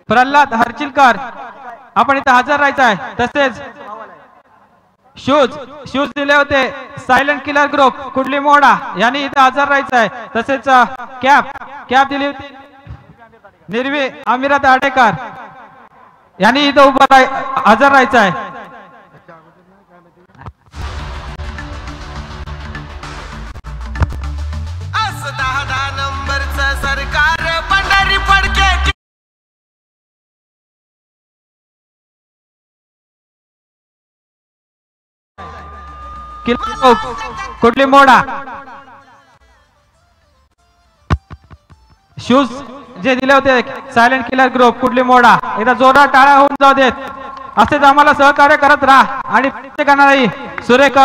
प्रल्हाद हरचिलकर आपण इथे हजर राहायचं आहे. तसेच शूज दिले होते सायलेंट किलर ग्रुप कुडली मोडा यांनी इथे हजर राहायचं आहे. तसेच कॅप दिली होती निर्वी अमिरात आडेकर यांनी इथे हजर राहायचं आहे. सरकार पंढरी पडके कुठली मोडा शूज जे दिले होते सायलेंट किलर ग्रुप कुठली मोडा एकदा जोरात टाळ्या होऊन जाऊ देत. असेच आम्हाला सहकार्य करत राहा आणि प्रत्येकांनाही सुरेख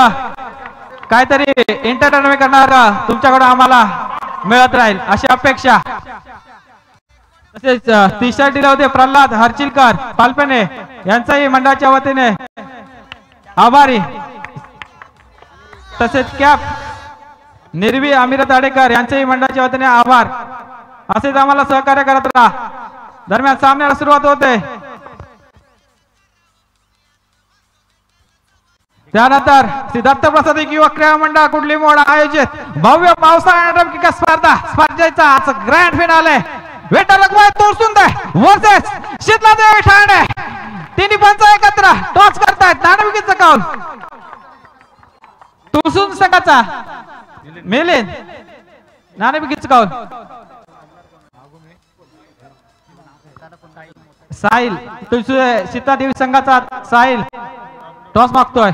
काहीतरी एंटरटेनमेंट करणार तुमच्याकडे आम्हाला मिळत राहील अशी अपेक्षा. तसेच टी शर्ट दिले होते प्रल्हाद हरचिलकर पालपेने यांचाही मंडळाच्या वतीने आभारी. तसेच कॅप निर्वी अमिरात आडेकर यांच्याही मंडळाच्या वतीने आभार. असेच आम्हाला सहकार्य करत राहा. दरम्यान सामन्याला सुरुवात होते. त्यानंतर सिद्धार्थ प्रसाद युवक क्रीडा मंडळ कुडली मोडा आयोजित भव्य पावसाळ्यात स्पर्धेचा grand finale Vitthal Rakhumai Tulsunde versus Sheetladevi Thane. तिन्ही पंच एकत्र टॉस करतायत. नाणेफेकीचा कौल तुळसुंद संघाचा मिलिंद. नाणेफेकीचा कौल साहिल. शीतलादेवी संघाचा साहिल टॉस मागतोय.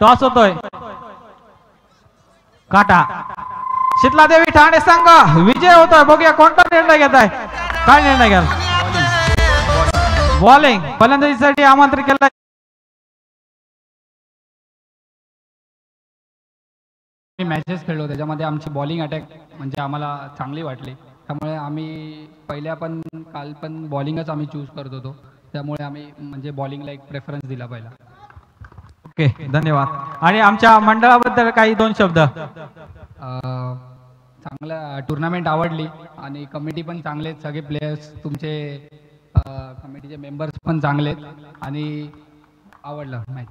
टॉस होतोय. काटा शीतलादेवी ठाणे संघ विजय होतोय. बघूया कोणता निर्णय घेत आहे. काय निर्णय घ्याल. बॉलिंग फलंदाजीसाठी आमंत्रित केलं. मॅचेस खेळलो त्याच्यामध्ये आमची बॉलिंग अटॅक म्हणजे आम्हाला चांगली वाटली. त्यामुळे आम्ही काल पण बॉलिंगच आम्ही चूज करत होतो. त्यामुळे आम्ही म्हणजे बॉलिंगला एक प्रेफरन्स दिला पहिला. ओके धन्यवाद. आणि आमच्या मंडळाबद्दल काही दोन शब्द. चांगलं टुर्नामेंट आवडली आणि कमिटी पण चांगले सगळे प्लेयर्स तुमचे कमिटीचे मेंबर्स पण चांगले आणि आवडलं मॅच.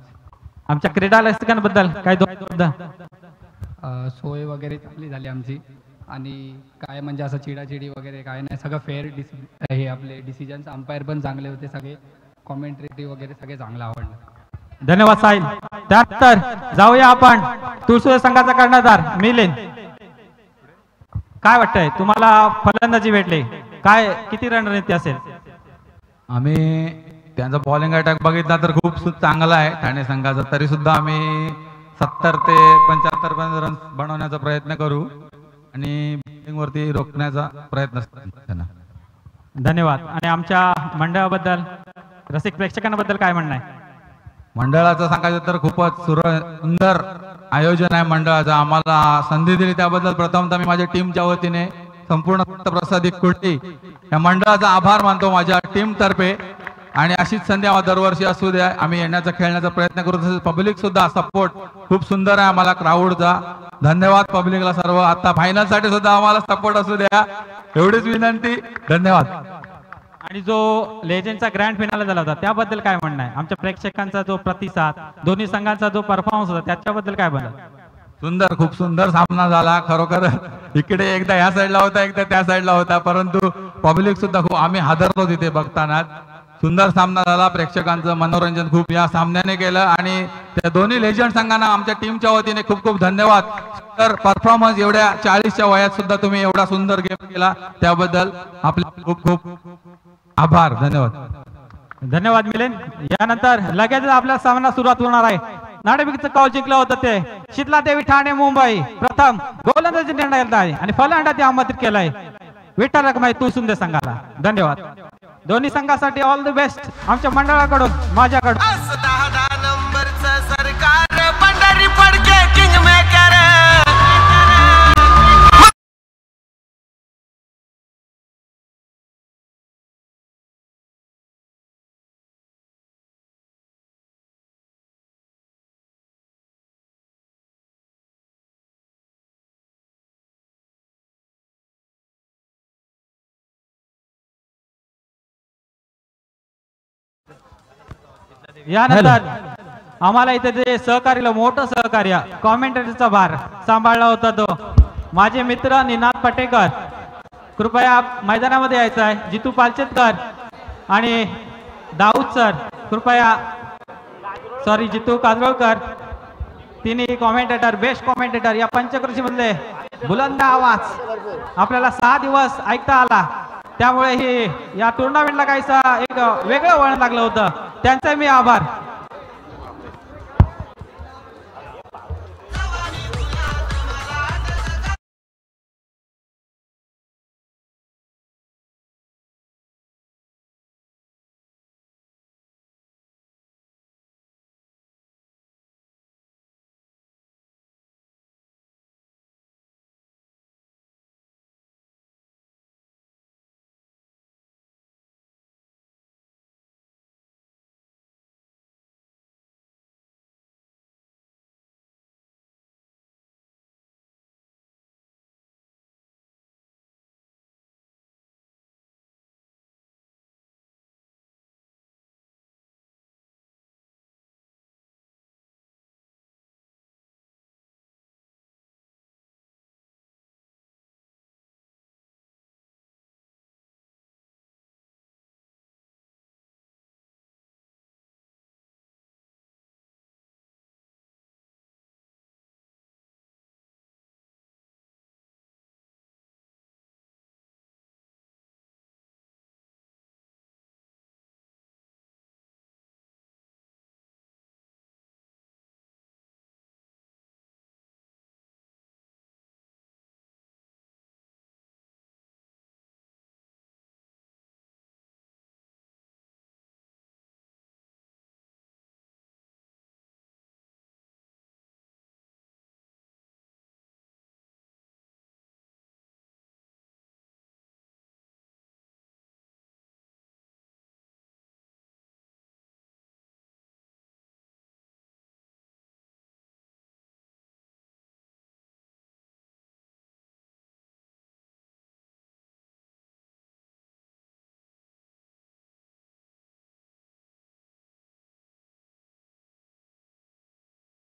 आमच्या क्रीडा रसिकांबद्दल काही दोन शब्द. सोय वगैरे चांगली झाली आमची आणि काय म्हणजे असं चिडाचिडी वगैरे काय नाही. सगळं फेअर हे आपले डिसिजन्स अंपायर पण चांगले होते. सगळे कॉमेंट्रेटिव्ह वगैरे सगळे चांगलं आवडलं. धन्यवाद साहिल. त्यानंतर जाऊया आपण तुळसुंदे संघाचा कर्णधार मिलिंद. काय वाटतंय तुम्हाला फलंदाजी भेटली काय किती रणनीती असेल. आम्ही त्यांचा बॉलिंग अटॅक बघितला तर खूप चांगला आहे ठाणे संघाचा. तरी सुद्धा आम्ही 70 ते 75 पर्यंत रन बनवण्याचा प्रयत्न करू आणि बॉलिंग वरती रोखण्याचा प्रयत्न त्यांना. धन्यवाद. आणि आमच्या मंडळाबद्दल रसिक प्रेक्षकांबद्दल काय म्हणणं आहे. मंडळाचं सांगायचं तर खूपच सुंदर आयोजन आहे मंडळाचं. आम्हाला संधी दिली त्याबद्दल प्रथमतः मी माझ्या टीमच्या वतीने संपूर्ण प्रसाद कुर्टी या मंडळाचा आभार मानतो माझ्या टीम तर्फे. आणि अशीच संधी आम्हाला दरवर्षी असू द्या. आम्ही येण्याचा खेळण्याचा प्रयत्न करू. तसेच पब्लिक सुद्धा सपोर्ट खूप सुंदर आहे आम्हाला क्राऊडचा. धन्यवाद पब्लिकला सर्व. आता फायनल साठी सुद्धा आम्हाला सपोर्ट असू द्या एवढीच विनंती. धन्यवाद. आणि जो लेजेंडचा ग्रँड फिनाले झाला होता त्याबद्दल काय म्हणणं आहे. आमच्या प्रेक्षकांचा जो प्रतिसाद दोन्ही संघांचा जो परफॉर्मन्स होता त्याच्याबद्दल काय बोलाल. सुंदर खूप सुंदर सामना झाला खरोखर. इकडे एकदा ह्या साईडला होता एकदा त्या साईडला होता परंतु पब्लिक सुद्धा खूप आम्ही हादरलो तिथे बघताना. सुंदर सामना झाला. प्रेक्षकांचं मनोरंजन खूप या सामन्याने केलं आणि त्या दोन्ही लेजंड संघांना आमच्या टीमच्या वतीने खूप खूप धन्यवाद. सुंदर परफॉर्मन्स एवढ्या 40च्या वयात सुद्धा तुम्ही एवढा सुंदर गेम केला त्याबद्दल आपले खूप खूप आभार. धन्यवाद. धन्यवाद मिलिंद. यानंतर लगेच आपला सामना सुरुवात होणार आहे. नाणेफेकीचं कौल जिंकलं होतं ते शीतलादेवी ठाणे मुंबई. प्रथम गोलंदाजी निर्णय आहे आणि फलंदाजी आमंत्रित केलाय विठ्ठल रखुमाई तुळसुंदे संघाला. धन्यवाद. दोन्ही संघासाठी ऑल द बेस्ट आमच्या मंडळाकडून माझ्याकडून. यानंतर आम्हाला इथे जे सहकार्याला मोठं सहकार्य कॉमेंटरीचा भार सांभाळला होता तो माझे मित्र निनाद पटेकर, कृपया मैदानामध्ये यायचं आहे. जितू पालचेतकर आणि दाऊद सर कृपया, सॉरी जितू काजरोळकर, तिन्ही कॉमेंटेटर, बेस्ट कॉमेंटेटर या पंचक्रोशी मधले बुलंद आवाज आपल्याला 6 दिवस ऐकता आला, त्यामुळे ही या टुर्नामेंटला काहीसा एक वेगळं वळण लागलं होतं. त्यांचे मी आभार.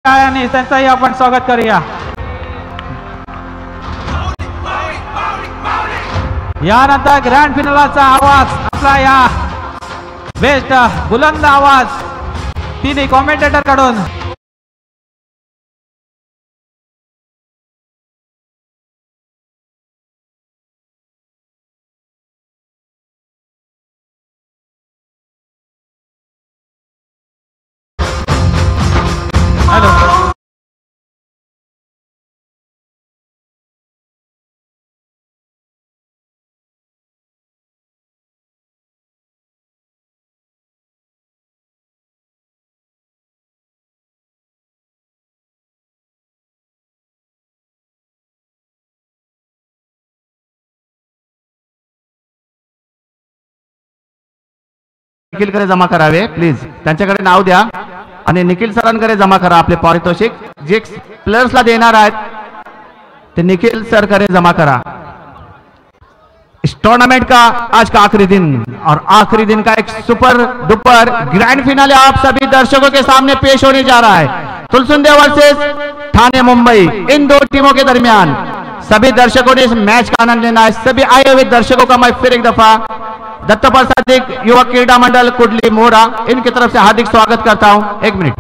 आणि त्यांचाही आपण स्वागत करूया. यानंतर ग्रँड फिनालचा आवाज आपला या बेस्ट बुलंद आवाज तिन्ही कॉमेंटेटर कडून निखिलकडे जमा करावे प्लीज. त्यांच्याकडे नाव द्या आणि निखिल सरांकडे जमा करा. आपले पारितोषिक जे प्लेयर्सला देणार आहेत ते निखिल सर करे जमा करा. इस टूर्नामेंट का आज का आखिरी दिन और आखिरी दिन का एक सुपर डुपर ग्रैंड फिनाले आप सभी दर्शकों के सामने पेश होने जा रहा है. तुलसुंदे वर्सेस ठाणे मुंबई, इन दो टीमों के दरमियान सभी दर्शकों ने इस मैच का आनंद लेना है. सभी आए हुए दर्शकों का मैं फिर एक दफा दत्त प्रसाद युवक क्रीडा मंडल कुडली मोरा इनकी तरफ से हार्दिक स्वागत करता हूं. 1 मिनट.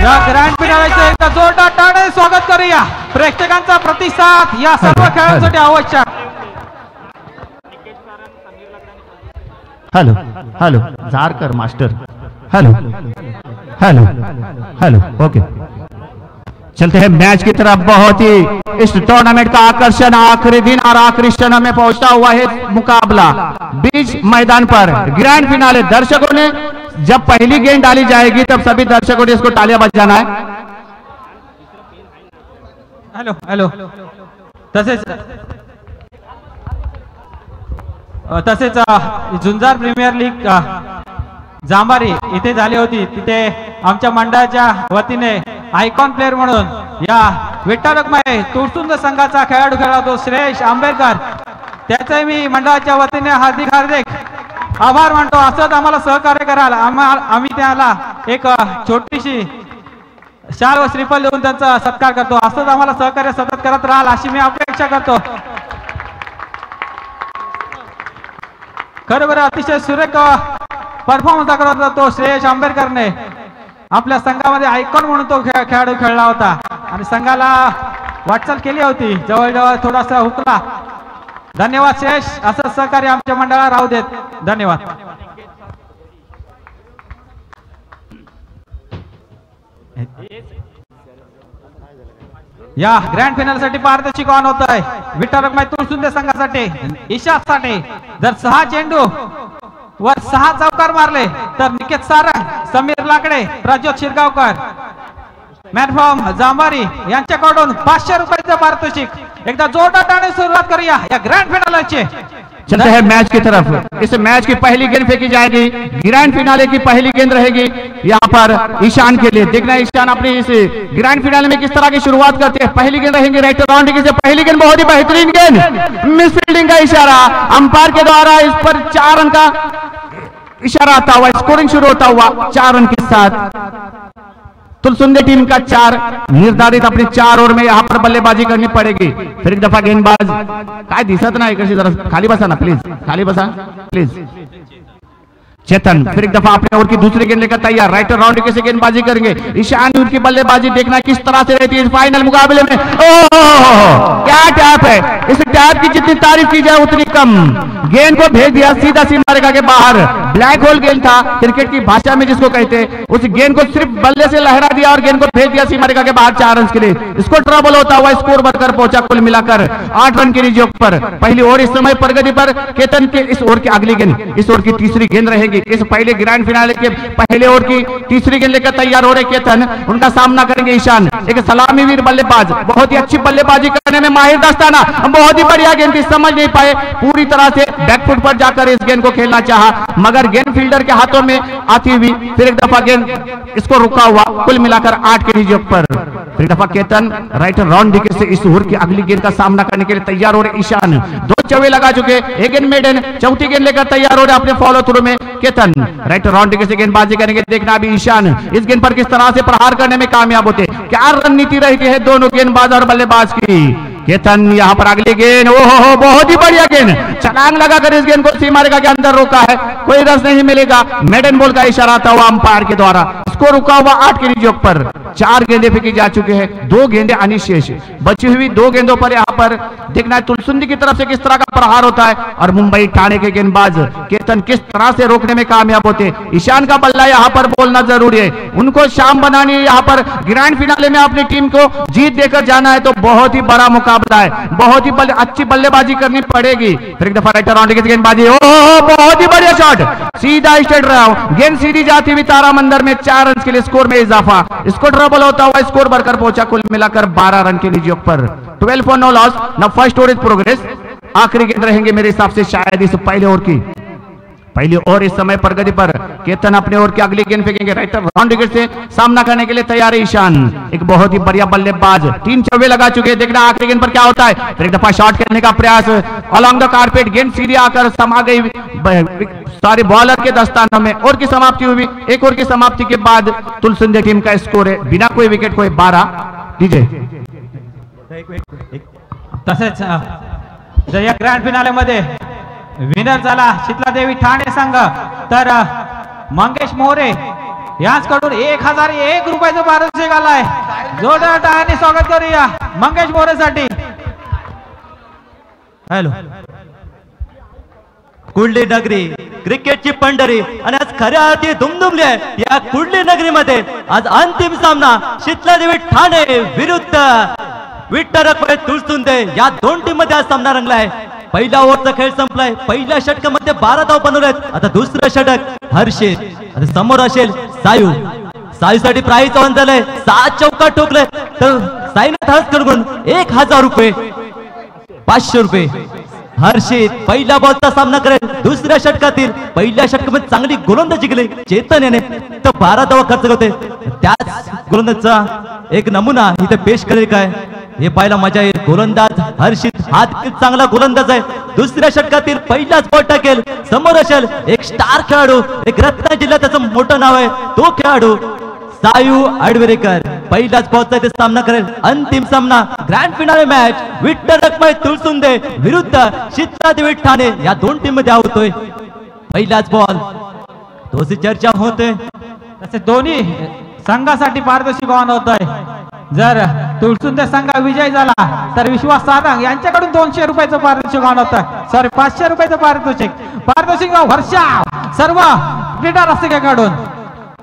या ग्रँड फिनालेचे एकदा जोरदार टाळ्यांनी स्वागत करूया. प्रेक्षकांचा प्रतिसाद या सर्व खेळांसाठी आवश्यक. Hello hello Jharkar master. Hello hello hello okay. चलते हैं मैच की तरफ. बहुत ही इस टूर्नामेंट का आकर्षण आखिरी दिन और आखिरी क्षण में पहुंचता हुआ है मुकाबला बीच मैदान पर ग्रैंड फिनाले. दर्शकों ने जब पहली गेंद डाली जाएगी तब सभी दर्शकों ने इसको तालियां बजाना है. Hello hello. तसेच झुंजार प्रीमियर लीग जांभारी इथे झाली होती. तिथे आमच्या मंडळाच्या वतीने आयकॉन प्लेअर म्हणून या विठ्ठल रखमाई तुळसुंद संघाचा खेळाडू खेळला होतो श्रेयश आंबेडकर, त्याचे मी मंडळाच्या वतीने हार्दिक आभार मानतो. असंच आम्हाला सहकार्य कराल. आम्ही त्याला एक छोटीशी शाल व श्रीफळ देऊन त्यांचा सत्कार करतो. असंच आम्हाला सहकार्य सतत करत राहाल अशी मी अपेक्षा करतो. खरोखर अतिशय सुरेख परफॉर्मन्स दाखवत होता तो श्रेयश आंबेडकरने. आपल्या संघामध्ये आयकॉन म्हणून तो खेळाडू खेळला होता आणि संघाला वाटचाल केली होती. जवळजवळ थोडासा हुकला. धन्यवाद श्रेयश. असं सहकार्य आमच्या मंडळाला राहू देत. धन्यवाद. या ग्रँड फायनल साठी पारदर्शक ऑन होत आहे. विठ्ठल रखमाई तुळसुंदे संघासाठी ईशासाठी जर 6 चेंडू वर 6 चौकार मारले तर निकेत सारंग, समीर लाकडे, प्रज्योत शिरगावकर, मॅनफ्रॉम जांभारी यांच्याकडून 500 रुपयाचं पारितोषिक. एकदा जोरदार टाळ्यांनी सुरुवात करूया या ग्रँड फायनलची. चलते हैं मैच की तरफ. इस मैच की पहली गेंद फेंकी जाएगी. ग्रैंड फिनाले की पहली गेंद रहेगी यहाँ पर ईशान के लिए. देखना ईशान अपनी इस ग्रैंड फिनाले में किस तरह की शुरुआत करते हैं. पहली गेंद रहेंगी राइट राउंड की. पहली गेंद बहुत ही बेहतरीन गेंद, मिस फील्डिंग का इशारा अंपायर के द्वारा. इस पर 4 रन का इशारा आता हुआ, स्कोरिंग शुरू होता हुआ 4 रन के साथ. तुलसुंदे टीम का 4 निर्धारित. अपने 4 ओवर में यहाँ पर बल्लेबाजी करनी पड़ेगी. फिर एक दफा गेंदबाज काय दिसत नाही इकडची, जरा खाली बसा ना प्लीज, खाली बसा प्लीज. चेतन फिर एक दफा अपने ओवर की दूसरी गेंद लेकर तैयार. राइट राउंड कैसे गेंदबाजी करेंगे. ईशान उनकी बल्लेबाजी देखना किस तरह से रहती है इस फाइनल मुकाबले में. क्या टैप है. इस टैप की जितनी तारीफ की जाए उतनी कम. गेंद को भेज दिया सीधा सीमा रेखा के बाहर. ब्लैक होल गेंद था क्रिकेट की भाषा में जिसको कहते हैं. उस गेंद को सिर्फ बल्ले से लहरा दिया और गेंद को भेज दिया सीमा रेखा के बाहर 4 रन के लिए. इसको ट्रबल होता हुआ स्कोर बढ़कर पहुंचा कुल मिलाकर 8 रन के निजोग पर. पहली ओवर इस समय प्रगति पर. केतन के इस ओवर की अगली गेंद, इस ओवर की तीसरी गेंद रहेगी. इस पहले ग्रैंड फिनाले के पहले ओवर की तीसरी गेंद लेकर तैयार हो रहे केतन. उनका सामना करेंगे ईशान, एक सलामी वीर बल्लेबाज, बहुत ही अच्छी बल्लेबाजी करने में माहिर दस्ताना. बहुत ही बढ़िया गेंद थी, समझ नहीं पाए पूरी तरह से बैकफुट पर जाकर इस गेंद को खेलना चाहा, मगर गेंद फील्डर के हाथों में आती हुई फिर एक दफा गेंद इसको रुका हुआ. कुल मिलाकर 8 के निजोग पर. फिर एक दफा केतन राइट राउंड विकेट से इस ओवर की अगली गेंद का सामना करने के लिए तैयार हो रहे ईशान. 2 चौके लगा चुके. एक गेंद मेडन, चौथी गेंद लेकर तैयार हो रहे अपने फॉलो थ्रू में केतन. राइट राउंड विकेट से गेंदबाजी करेंगे. देखना अभी ईशान इस गेंद पर किस तरह से प्रहार करने में कामयाब होते. क्या रणनीति रहती है दोनों गेंदबाज और बल्लेबाज की. केतन यहाँ पर अगली गेंद, ओहो बहुत ही बढ़िया गेंद, छलांग लगाकर इस गेंद को सीमा रेखा के अंदर रोका है. कोई रस नहीं मिलेगा. मेडन बॉल का इशारा आता हुआ अंपायर के द्वारा. इसको रुका हुआ 8 के निजोग पर. 4 गेंदें फेंकी जा चुके हैं, 2 गेंदें अनिशेष. बची हुई 2 गेंदों पर यहाँ पर देखना है तुलसुंदी की तरफ से किस तरह का प्रहार होता है और मुंबई ठाणे के गेंदबाज केतन किस तरह से रोकने में कामयाब होते. ईशान का बल्ला यहाँ पर बोलना जरूरी है. उनको शाम बनानी है. यहाँ पर ग्रैंड फिनाले में अपनी टीम को जीत देकर जाना है तो बहुत ही बड़ा मुकाबला है. बहुत ही अच्छी बल्लेबाजी करनी पड़ेगी. फिर एक दफा राइट राउंड की गेंदबाजी, ओह बहुत ही बढ़िया शॉट, सीधा स्ट्रेट रहा हूं. गेंद सीधी जाती हुई तारामंदिर में 4 रन के लिए स्कोर में इजाफा. इसको ट्रबल होता हुआ स्कोर बढ़कर पहुंचा कुल मिलाकर 12 रन के निजोग पर. 12 फॉर नो लॉस. ना फर्स्ट ओवर इज प्रोग्रेस. आखिरी गेंद रहेंगे मेरे हिसाब से शायद इस पहले ओवर की. पहली ओवर इस समय प्रगति पर. केतन अपने ओवर की अगली गेंद फेंकेंगे. राइट राउंड विकेट से सामना करने के लिए तैयार है ईशान, एक बहुत ही बढ़िया बल्लेबाज. 3 चौके लगा चुके हैं. देखना आखिरी गेंद पर क्या होता है. फिर एक दफा शॉट खेलने का प्रयास अलॉन्ग द कारपेट. गेंद सीधी आकर समा गई सारे बॉलर के दस्तानों में. ओवर की समाप्ति हुई. एक ओवर की समाप्ति के बाद तुलसुंदे टीम का स्कोर है बिना कोई विकेट कोई 12. डीजे तसेच जर या ग्रँड फिनाले मध्ये विनर झाला शीतलादेवी ठाणे संघ तर मंगेश मोरे यांच्याकडून 1001 रुपयाचं पारितोषिक आलाय. जोरदार टाळ्यांनी स्वागत करूया मंगेश मोरेसाठी. हॅलो. कुर्ली नगरी क्रिकेटची पंढरी आणि आज खऱ्या अर्थी दुमदुमली आहे. या कुर्ली नगरीमध्ये आज अंतिम सामना शीतलादेवी ठाणे विरुद्ध विठ्ठल रखमाई तुळसुंदे या 2 टीम मध्ये आज सामना रंगला आहे. पहिला ओव्हरचा खेळ संपलाय. पहिल्या षटकामध्ये 12 धाव बनवलेत. आता दुसरं षटक हर्षित. आता समोर असेल सायू. सायूसाठी प्राईज ऑन झालंय. 7 चौका ठोकले तर साईनाथ हळसकडून 1000 रुपये, 500 रुपये. हर्षित पहिल्या बॉलचा सामना करेल. दुसऱ्या षटकातील पहिल्या षटकामध्ये चांगली गोलंदाजी केली चेतन याने तर 12 धावा खर्च करते. त्याच गोलंदाजीचा एक नमुना इथे पेश करेल काय हे पाहायला मजा येईल. गोलंदाज हर्षित हा देखील चांगला गोलंदाज आहे. दुसऱ्या षटकातील पहिलाच बॉल टाकेल. समोर असेल एक स्टार खेळाडू, एक रत्नागिरी जिल्ह्यात त्याचं मोठं नाव आहे, तो खेळाडू सायू आडवेरेकर पहिलाच बॉलचा ते सामना करेल. अंतिम सामना grand finale match Vitthal Rakhmai Tulsunde विरुद्ध शीतलादेवी ठाणे या दोन टीम मध्ये होतोय. पहिलाच बॉल तोची चर्चा होते. तसे दोन्ही संघासाठी पारितोषिक आव्हान होत आहे. जर तुळसुंदे संघ विजय झाला तर विश्वास सारंग यांच्याकडून 200 रुपयाचं पारितोषिक आव्हान होत आहे. सॉरी 500 रुपयाचं पारितोषिक वर्षा सर्व क्रीडा रसिकांकडून.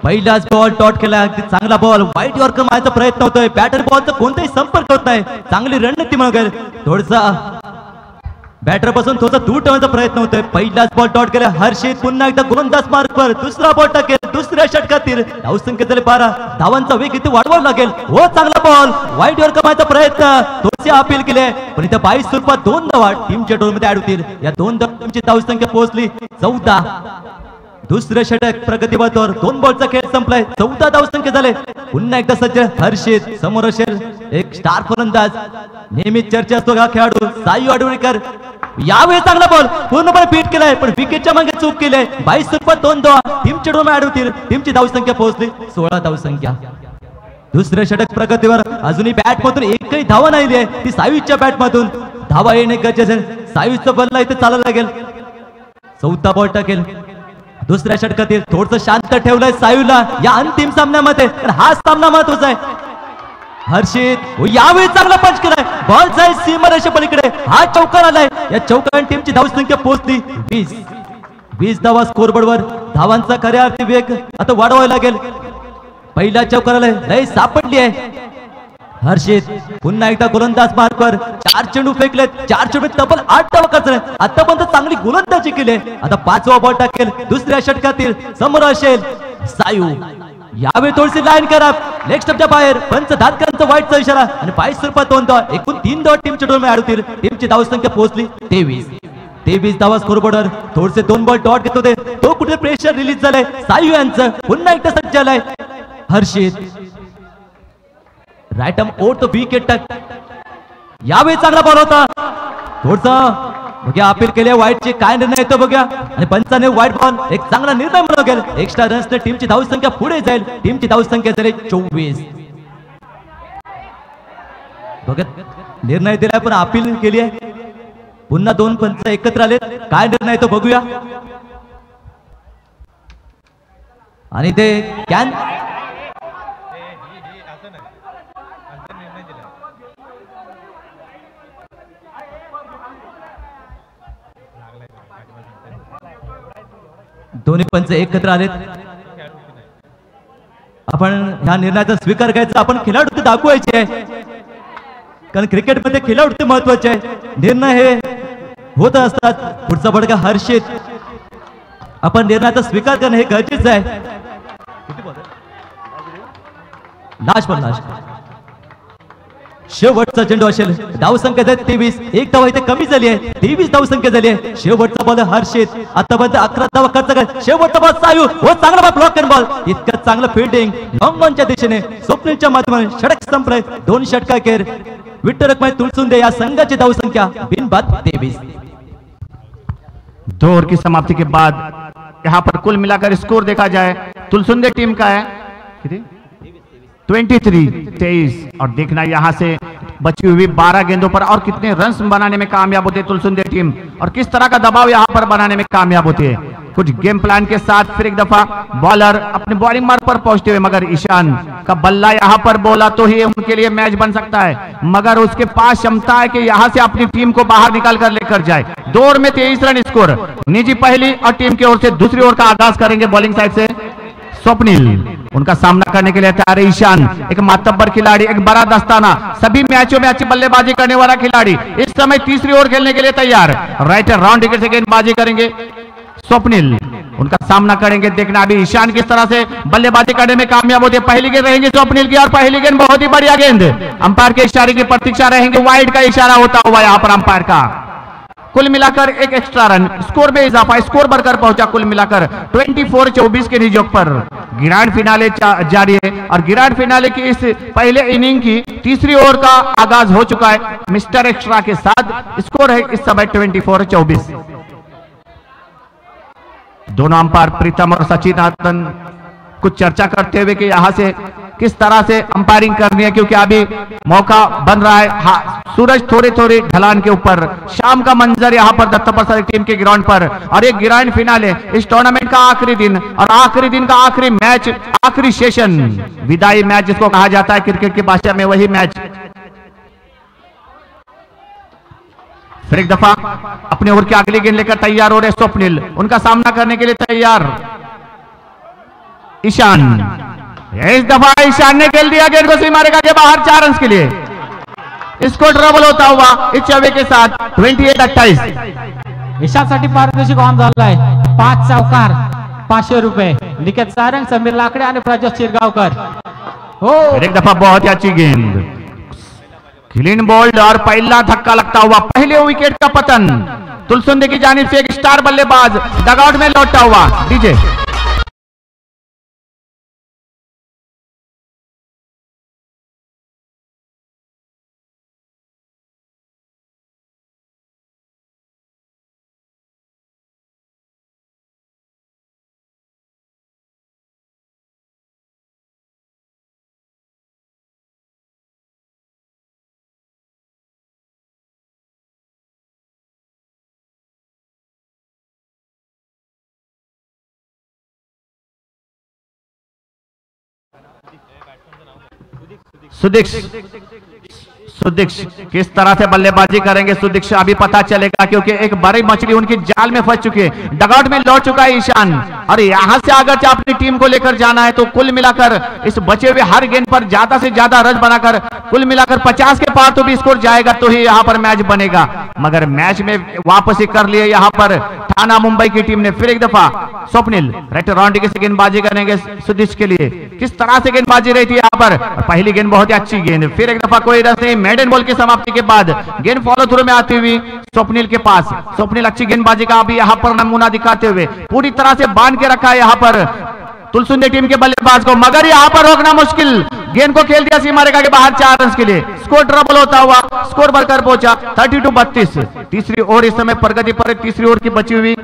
पहिलाच बॉल डॉट केला. अगदी चांगला बॉल वाईट यॉर्कर मारायचा प्रयत्न होतोय. बॅटर बॉलचा कोणताही संपर्क होत नाही. चांगली रणनीती मिळेल. थोडसा बॅटर पासून थोडासा दूर ठेवण्याचा प्रयत्न होतोय. पहिलाच बॉल डॉट केला. हर्षित पुन्हा एकदा गोलंदाज मार्कवर दुसरा बॉल टाकेल. दुसऱ्या षटकातील धावसंख्या झाले 12. धावांचा वेग इथे वाढवावा लागेल. हो चांगला बॉल वाईट यॉर्कर मारायचा प्रयत्न. थोडीशी अपील केले पण इथे 22 स्वरूपात 2 धावा टीमच्या टोलमध्ये ऍड होतील. या 2 धावांची धावसंख्या पोहोचली 14. दुसरे षटक प्रगतीपथावर 2 बॉलचा खेळ संपलाय. 14 धावसंख्या झाले. पुन्हा एकदा सज्ज हर्षित. समोर असेल एक स्टार फलंदाज, नेहमीच चर्चा असतो हा खेळाडू सायू आडवेकर. यावेळी चांगला बॉल पूर्णपणे बीट केलाय पण विकेटच्या मागे चूक केली. 22 स्वरूपात 2 धावा टीमच्या डोमे ऍड होतील. टीमची धावसंख्या पोहोचली 16 धावसंख्या. दुसरे षटक प्रगतीवर अजूनही बॅट मधून एकही धावा नाही आहे. ती सायूच्या बॅट मधून धावा येणे गरजेचे. सायूचं बल्ला इथे चालायला लागेल. 14 बॉल टाकेल. दुसऱ्या षटकातील थोडस शांत ठेवलंय सायूला या अंतिम सामन्यामध्ये. हा सामना महत्वाचा आहे. हर्षित यावेळी चांगला पंच केलाय. बॉल जाईल सीमारेषे पलीकडे. हा चौकार आलाय. या चौकाराने टीमची धावसंख्या पोहोचली 20. 20 धावा स्कोरबोर्डवर. धावांचा खऱ्या अर्थी वेग आता वाढवावा लागेल. पहिला चौकार आलाय. लय सापडली आहे. हर्षित पुन्हा एकदा गोलंदाज मार्कवर. 4 चेंडू फेकलेत. 4 चेंडू तब्बल 8 धावा करतोय. आतापर्यंत चांगली गोलंदाजी केली. आता 5वा बॉल टाकेल. दुसऱ्या षटकातील समोर असेल सायू. यावेळी थोडीशी लाईन करा लेग स्टंपच्या बाहेर. पंच धातकांचा वाईटचा इशारा आणि 22 स्वरूपात 2 धावा. एकूण 3 धावा टीमच्या डोमे ऍड होतील. टीमची धावसंख्या पोहोचली 23. 23 धावा स्कोरबोर्डवर. थोडेसे 2 बॉल डॉट घेत होते. तो कुठे प्रेशर रिलीज झालाय सायू यांचं. पुन्हा एकदा सज्ज झालाय Harshit. Right arm over the wicket touch. यावेळी चांगला बॉल होता. थोडसा बघूया अपील केले. वाईटचे काय निर्णय येतो बघूया. आणि पंचाने वाईट बॉल एक चांगला निर्णय म्हणून गेल. एक्स्ट्रा रन्सने टीमची धावसंख्या पुढे जाईल. टीमची धावसंख्या झाली 24. बघत निर्णय दिलाय पण अपील केली आहे. पुन्हा 2 पंच एकत्र आले. काय निर्णय येतो बघूया. आणि ते कॅन दोन्ही पंच एकत्र आलेत. आपण ह्या निर्णयाचा स्वीकार करायचा. आपण खेळाडू ते दाखवायचे आहे कारण क्रिकेटमध्ये खेळाडू ते महत्वाचे आहे. निर्णय हे होत असतात. पुढचा फटका हर्षित. आपण निर्णयाचा स्वीकार करणं हे गरजेचं आहे. लास्ट शेवटचा चेंडू असेल. धावसंख्या 23. 1 धावा इथे कमी झाली आहे. 23 धावसंख्या झाली आहे. शेवटचा बॉल हर्षित. आतापर्यंत 11 धावा खर्च कर. शेवटचा बॉल सायू. हो चांगला बॉल ब्लॉक अँड बॉल. इतकं चांगलं फिल्डिंग लॉंग ऑनच्या दिशेने स्वप्नीलच्या माध्यमातून षटक संपलंय. 2 षटकाखेर विठ्ठल रखमाई तुळसुंदे या संघाची धावसंख्या बिनबाद 23. दो ओवर की समाप्ति के बाद यहाँ पर कुल मिलाकर स्कोर देखा जाए तुलसुंदे टीम का है 23 और देखना यहाँ से बची हुई 12 गेंदों पर और कितने रन्स बनाने में कामयाब होते तुलसुंदे टीम और किस तरह का दबाव यहाँ पर बनाने में कामयाब होती है. कुछ गेम प्लान के साथ फिर एक दफा बॉलर अपने बॉलिंग मार्ग पर पहुंचते हुए मगर ईशान का बल्ला यहाँ पर बोला तो ही उनके लिए मैच बन सकता है. मगर उसके पास क्षमता है कि यहाँ से अपनी टीम को बाहर निकाल कर लेकर जाए. 2 ओवर में 23 रन स्कोर. निजी पहली और टीम की ओर से दूसरी ओवर का आगाज करेंगे बॉलिंग साइड से स्वप्निल. उनका सामना करने के लिए तैयार है ईशान. एक मातब्बर खिलाड़ी, एक बड़ा दस्ताना, सभी मैचों में अच्छी बल्लेबाजी करने वाला खिलाड़ी. इस समय तीसरी ओवर खेलने के लिए तैयार. राइटर राउंड विकेट से गेंदबाजी करेंगे स्वप्निल. उनका सामना करेंगे. देखना अभी ईशान किस तरह से बल्लेबाजी करने में कामयाब होते हैं. पहली गेंद रहेंगे स्वप्निल की और पहली गेंद बहुत ही बढ़िया गेंद. अंपायर के इशारे की प्रतीक्षा रहेंगे. वाइड का इशारा होता हुआ यहाँ पर अंपायर का कुल मिलाकर एक एक्स्ट्रा रन, स्कोर में इजाफा, स्कोर बढ़कर पहुंचा कुल मिलाकर 24-24 के निजोग पर। ग्रैंड फिनाले जारी है और ग्रैंड फिनाले की इस पहले इनिंग की तीसरी ओवर का आगाज हो चुका है मिस्टर एक्स्ट्रा के साथ। स्कोर है इस समय 24-24। दोनों अंपायर प्रीतम और सचिन आतन कुछ चर्चा करते हुए कि यहां से किस तरह से अंपायरिंग करनी है, क्योंकि अभी मौका बन रहा है। हाँ, सूरज थोड़ी थोड़ी ढलान के ऊपर, शाम का मंजर यहां पर दत्ता प्रसाद टीम के ग्राउंड पर, और एक ग्रैंड फिनाले, इस टूर्नामेंट का आखिरी दिन और आखिरी दिन का आखिरी मैच, आखिरी सेशन, विदाई मैच जिसको कहा जाता है क्रिकेट की भाषा में, वही मैच। फिर एक दफा अपने ओवर की अगली गेंद लेकर तैयार हो रहे स्वप्निल, उनका सामना करने के लिए तैयार ईशान। इस दफा ईशान ने खेल दिया गेंद को सीमारेखा के बाहर 4 रन के लिए। इसको ट्रबल होता हुआ इस चौबे के साथ 28-28। ईशानसाठी पारितोषिक ऑन झालाय 5 चौकार 500 रुपये। निकेत सारंग, समीर लाकडे आणि प्रज्योत शिरगावकर। हो, एक दफा बहुत ही अच्छी गेंद, क्लीन बोल्ड और पहला धक्का लगता हुआ पहले विकेट का पतन। तुलसुंदे की जानिब से एक स्टार बल्लेबाज डगआउट में लौटता हुआ। डीजे सुदीक्ष किस तरह से बल्लेबाजी करेंगे सुदीक्ष अभी पता चलेगा, क्योंकि एक बड़ी मछली उनकी जाल में फंस चुकी है। डगआउट में लौट चुका है ईशान, और यहां से अगर अपनी टीम को लेकर जाना है तो कुल मिलाकर इस बचे हुए हर गेंद पर ज्यादा से ज्यादा रन बनाकर कुल मिलाकर 50 के पार तो भी स्कोर जाएगा तो ही यहां पर मैच बनेगा। मगर मैच में वापसी कर लिए यहां पर थाना मुंबई की टीम ने। फिर एक दफा स्वप्निल राइट राउंड की गेंदबाजी करेंगे सुदीक्ष के लिए। किस तरह से गेंदबाजी रही थी यहां पर, पहली गेंद बहुत ही अच्छी गेंद। फिर एक दफा कोई रन नहीं, मेडन बॉल की समाप्ति के बाद गेंद फॉलो थ्रू में आती हुई स्वप्निल के पास। स्वप्निल अच्छी गेंदबाजी का अभी यहां पर नमूना दिखाते हुए पूरी तरह से बांध के रखा है यहां पर तुलसुंदे टीम के बल्लेबाज को, मगर यहां पर रोकना मुश्किल। गेंद को खेल दिया सीमा रेखा के बाहर 4 रन के लिए। स्कोर ट्रबल होता हुआ स्कोर बढ़कर पहुंचा 32-32। तीसरी ओवर इस समय प्रगति पर, तीसरी ओवर की बची हुई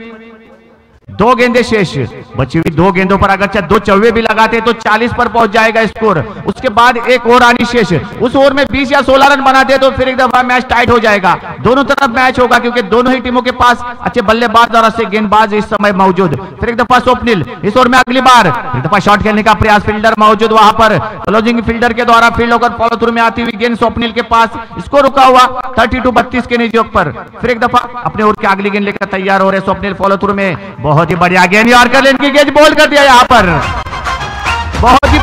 2 गेंदें शेष। बची हुई 2 गेंदों पर अगर 2 चौवे भी लगाते तो 40 पर पहुंच जाएगा स्कोर। उसके बाद एक ओवर आनी शेष, उस ओवर में 20 या 16 रन बनाते तो फिर एक दफा मैच टाइट हो जाएगा। दोनों तरफ मैच होगा क्योंकि दोनों ही टीमों के पास अच्छे बल्लेबाज और अच्छे गेंदबाज इस समय मौजूद। फिर एक दफा स्वप्निल इस ओवर में अगली बार एक दफा शॉट खेलने का प्रयास, फील्डर मौजूद वहां पर, क्लोजिंग फील्डर के द्वारा फील्ड होकर फॉलो थ्रू में आती हुई गेंद स्वप्निल के पास। स्कोर रुका हुआ 32-32 के निजोग पर। फिर एक दफा अपने ओवर की अगली गेंद लेकर तैयार हो रहे स्वप्निल फॉलो थ्रू में। बहुत ही बढ़िया गेंद यॉर्कर लेन की गेंद बोल्ड कर दिया यहां पर, बहुत ही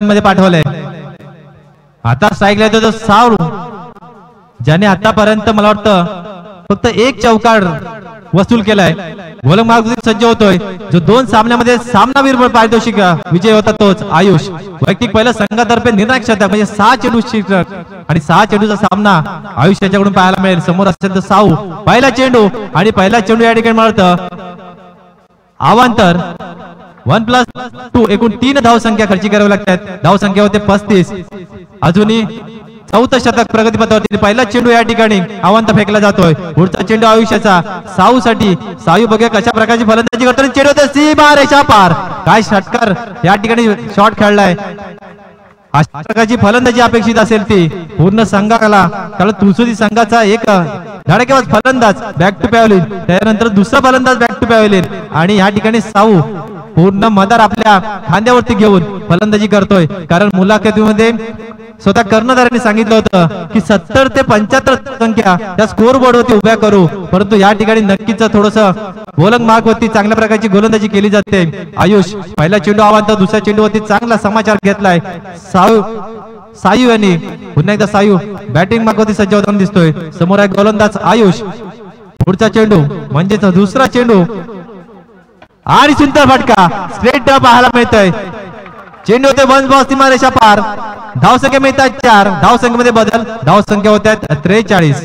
मध्ये पाठवलंय। आता स्ट्राईक येतो तो साव, ज्याने आतापर्यंत मला वाटतं फक्त 1 चौकार वसूल केलाय। गोलंदाज सज्ज होतोय, जो 2 सामन्यामध्ये सामनावीर पारितोषिक विजय होता तोच आयुष। वैयक्तिक पहिला संघातर्फे निर्णायक शतक म्हणजे 6 चेंडू शिल्लक आणि 6 चेंडूचा सामना आयुष याच्याकडून पाहायला मिळेल। समोर असेल तर साऊ, पहिला चेंडू आणि पहिला चेंडू या ठिकाणी मला अवांतर 1+2 एकूण 3 धावसंख्या खर्ची करावी लागतात। धावसंख्या होते 35। अजूनही 4थं शतक प्रगतीपथावरती। पहिला चेंडू या ठिकाणी अवांतर फेकला जातोय। पुढचा चेंडू आयुष्याचा साऊ साठी। साऊ बघा कशा प्रकारची फलंदाजी करतो, चेंडू होते सीमा रेषा पार। काय षटकार या ठिकाणी शॉट खेळलाय। अशा प्रकारची फलंदाजी अपेक्षित असेल ती पूर्ण संघाला, कारण तुळसुदी संघाचा एक धडाकेबाज फलंदाज बॅक टू पॅव्हलिन, त्यानंतर दुसरा फलंदाज बॅक टू पॅव्हलिन, आणि या ठिकाणी साऊ पूर्ण मदार आपल्या खांद्यावरती घेऊन फलंदाजी करतोय। कारण मुलाखतीमध्ये स्वतः कर्णधारांनी सांगितलं होतं की 70 ते 75 संख्या त्या स्कोर बोर्डवरती उभ्या करू, परंतु या ठिकाणी नक्कीच थोडस गोलंदाज मार्गवरती चांगल्या प्रकारची गोलंदाजी केली जाते. आयुष पहिला चेंडू आव्हान, दुसऱ्या चेंडूवरती चांगला समाचार घेतलाय. सायू यांनी पुन्हा एकदा सायू बॅटिंग मार्गवरती सज्ज होताना दिसतोय. समोर आहे गोलंदाज आयुष. पुढचा चेंडू म्हणजेच दुसरा चेंडू आणि सुंदर फटका स्ट्रेट ड्रॉप पाहायला मिळतोय. चेंडू होते वन बॉल सीमारेषा पार. धावसंख्या मिळतात 4. धावसंख्येमध्ये बदल. धावसंख्या होत आहेत 43.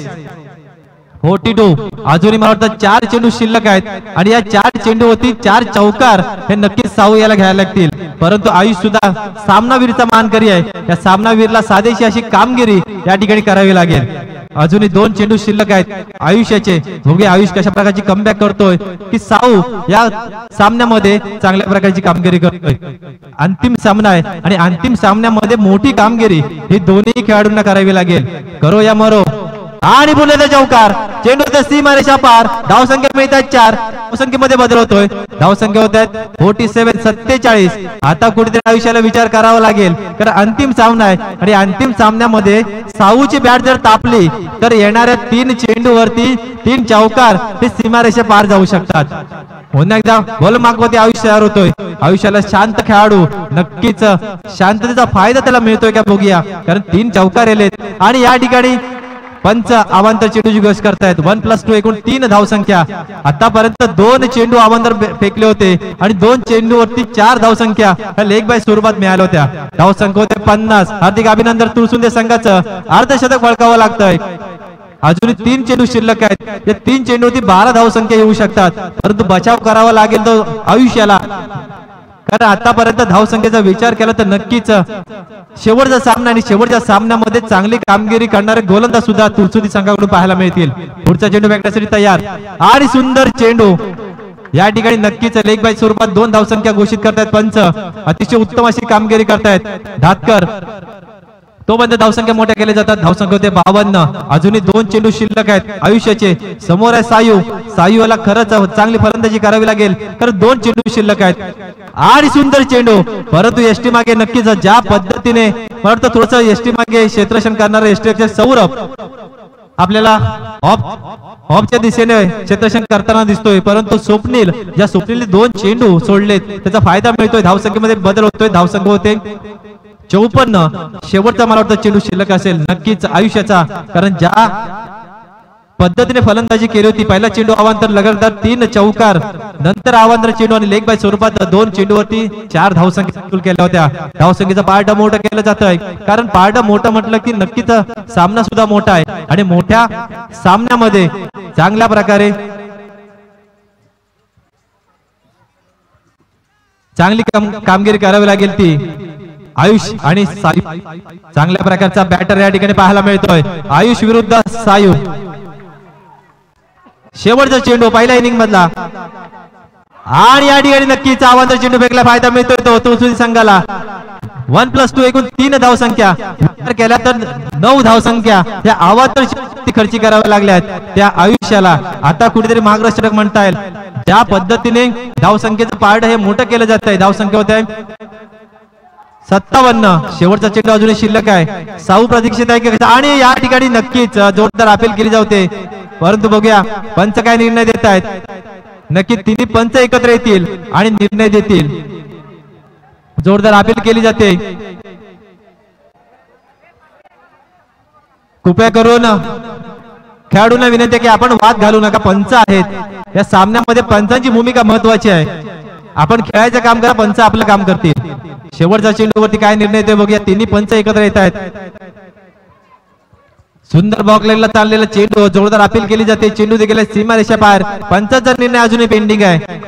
42. अजूनही मला वाटतं 4 चेंडू शिल्लक आहेत आणि या 4 चेंडूवरती 4 चौकार हे नक्कीच साऊ याला घ्यायला लागतील. परंतु आयुष सुद्धा सामनावीरचा मानकरी आहे. या सामनावीरला साधेशी अशी कामगिरी या ठिकाणी करावी लागेल. अजूनही 2 चेंडू शिल्लक आहेत आयुष्याचे. बघूया आयुष कशा प्रकारची कमबॅक करतोय की साऊ या सामन्यामध्ये चांगल्या प्रकारची कामगिरी करतोय. अंतिम सामना आहे आणि अंतिम सामन्यामध्ये मोठी कामगिरी ही दोन्ही खेळाडूंना करावी लागेल. करो या मरो आणि पुन्हा चौकार. चेंडू सीमारेषा पार. धावसंख्या मिळतात 4. धावसंख्येमध्ये बदल होतोय. धावसंख्या होत आहेत 47 47. आता कुठेतरी आयुष्याला विचार करावा लागेल, कारण अंतिम सामना आहे आणि अंतिम सामन्यामध्ये साऊची बॅट जर तापली तर येणाऱ्या 3 चेंडूवरती 3 चौकार हे सीमारेषा पार जाऊ शकतात. पुन्हा एकदा बॉल मागवरती आयुष्य तयार होतोय. आयुष्याला शांत खेळाडू नक्कीच शांततेचा फायदा त्याला मिळतोय का बघूया, कारण 3 चौकार आलेत आणि या ठिकाणी पंच आवांतर चेंडूची गस करतायत. 1+2 एकूण 3 धावसंख्या. आतापर्यंत 2 चेंडू आवांतर फेकले होते आणि 2 चेंडूवरती 4 धावसंख्या लेग बाय स्वरूपात मिळाल्या होत्या. धावसंख्या होते 50. हार्दिक अभिनंदन तुळसुंदे संघाचं अर्धशतक बळकावं लागतंय. अजूनही 3 चेंडू शिल्लक आहेत. या 3 चेंडूवरती 12 धावसंख्या येऊ शकतात, परंतु बचाव करावा लागेल तो आयुष्याला, कारण आतापर्यंत धावसंख्येचा विचार केला तर नक्कीच शेवटचा सामना आणि शेवटच्या सामन्यामध्ये चांगली कामगिरी करणारे गोलंदाज सुद्धा तुळसुंदी संघाकडून पाहायला मिळतील. पुढचा चेंडू फेकण्यासाठी तयार आणि सुंदर चेंडू. या ठिकाणी नक्कीच लेग बाय स्वरूपात 2 धावसंख्या घोषित करतायत पंच. अतिशय उत्तम अशी कामगिरी करतायत धातकर. तोपर्यंत धावसंख्या मोठ्या केल्या जातात. धावसंख्या होते 52. अजूनही 2 चेंडू शिल्लक आहेत आयुष्याचे. समोर आहे सायू. सायूला खरंच चांगली फलंदाजी करावी लागेल, कारण 2 चेंडू शिल्लक आहेत आणि सुंदर चेंडू. परंतु एसटी मागे नक्कीच ज्या पद्धतीने मला वाटतं थोडस एसटी मागे क्षेत्ररक्षण करणारे एसटीचे सौरभ आपल्याला ऑफच्या दिशेने क्षेत्ररक्षण करताना दिसतोय, परंतु स्वप्नीलने 2 चेंडू सोडलेत, त्याचा फायदा मिळतोय. धावसंख्येमध्ये बदल होतोय. धावसंख्या होते 54. शेवटचा मला वाटतं चेंडू शिल्लक असेल नक्कीच आयुष्याचा, कारण ज्या पद्धतीने फलंदाजी केली होती, पहिला चेंडू अवांतर लगातार 3 चौकार, नंतर अवांतर चेंडू आणि लेग बाय स्वरूपात 2 चेंडूवरती 4 धावसंख्या केल्या होत्या. धावसंख्येचा पार्ट मोठं केलं जात आहे, कारण पार्ट मोठं म्हटलं की नक्कीच सामना सुद्धा मोठा आहे आणि मोठ्या सामन्यामध्ये चांगल्या प्रकारे चांगली कामगिरी करावी लागेल ती आयुष आणि सायू. चांगल्या प्रकारचा बॅटर या ठिकाणी पाहायला मिळतोय. आयुष विरुद्ध सायू. शेवटचा चेंडू पहिल्या इनिंग मधला आणि या ठिकाणी नक्कीच आव्हानाचा चेंडू फेकला, फायदा मिळतोय तो तुळसुंदी संघाला. 1+2 एकूण 3 धावसंख्या विचार केल्या तर 9 धावसंख्या या आव्हानाची खर्ची कराव्या लागल्या आहेत त्या आयुष्याला. आता कुठेतरी मार्गदर्शक म्हणता येईल, ज्या पद्धतीने धावसंख्येचं पार्ट हे मोठं केलं जात आहे. धावसंख्या होत आहे 57. शेवटचा चेंडू अजूनही शिल्लक आहे. साऊ प्रतीक्षित आहे आणि या ठिकाणी नक्कीच जोरदार अपील केली जाते, परंतु बघूया पंच काय निर्णय देत आहेत. नक्की तिन्ही पंच एकत्र येतील आणि निर्णय देतील. जोरदार अपील केली जाते. कृपया करून खेळाडूंना विनंती आहे की आपण वाद घालू नका. पंच आहेत या सामन्यामध्ये, पंचांची भूमिका महत्वाची आहे. आपण खेळायचं काम करा, पंच आपलं काम करतील. शेवटच्या चेंडूवरती काय निर्णय ते बघूया. तिन्ही पंच एकत्र येत आहेत. सुंदर बॉक्सलाईनला चाललेला चेंडू, जोरदार अपील केली जाते. चेंडू देखील सीमारेषा पार. पंचाचा निर्णय अजूनही पेंडिंग आहे.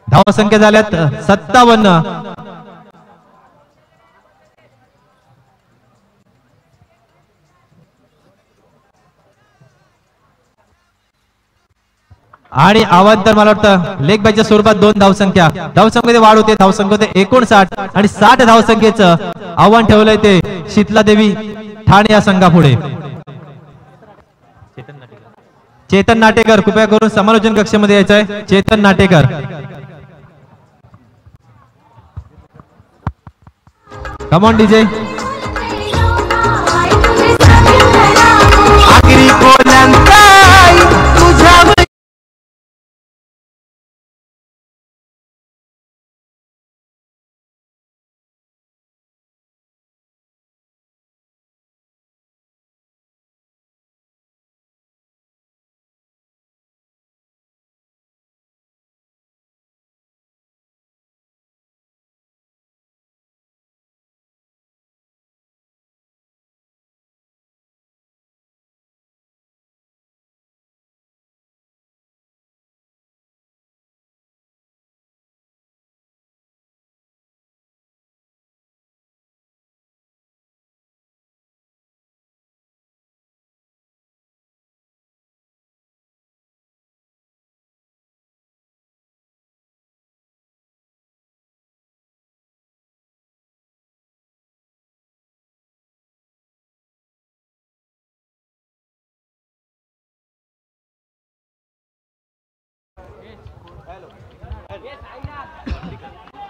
धावसंख्या झाल्यात 57. आणि आव्हान मला वाटतं लेग बायच्या स्वरूपात 2 धावसंख्या. धावसंख्येमध्ये वाढ होते. धावसंख्या होते 59 आणि 60 धावसंख्येचं आव्हान ठेवलंय ते शीतला देवी ठाणे या संघापुढे. चेतन नाटेकर कृपया करून समालोचन कक्षामध्ये यायचंय. Chetan Natekar. Come on DJ.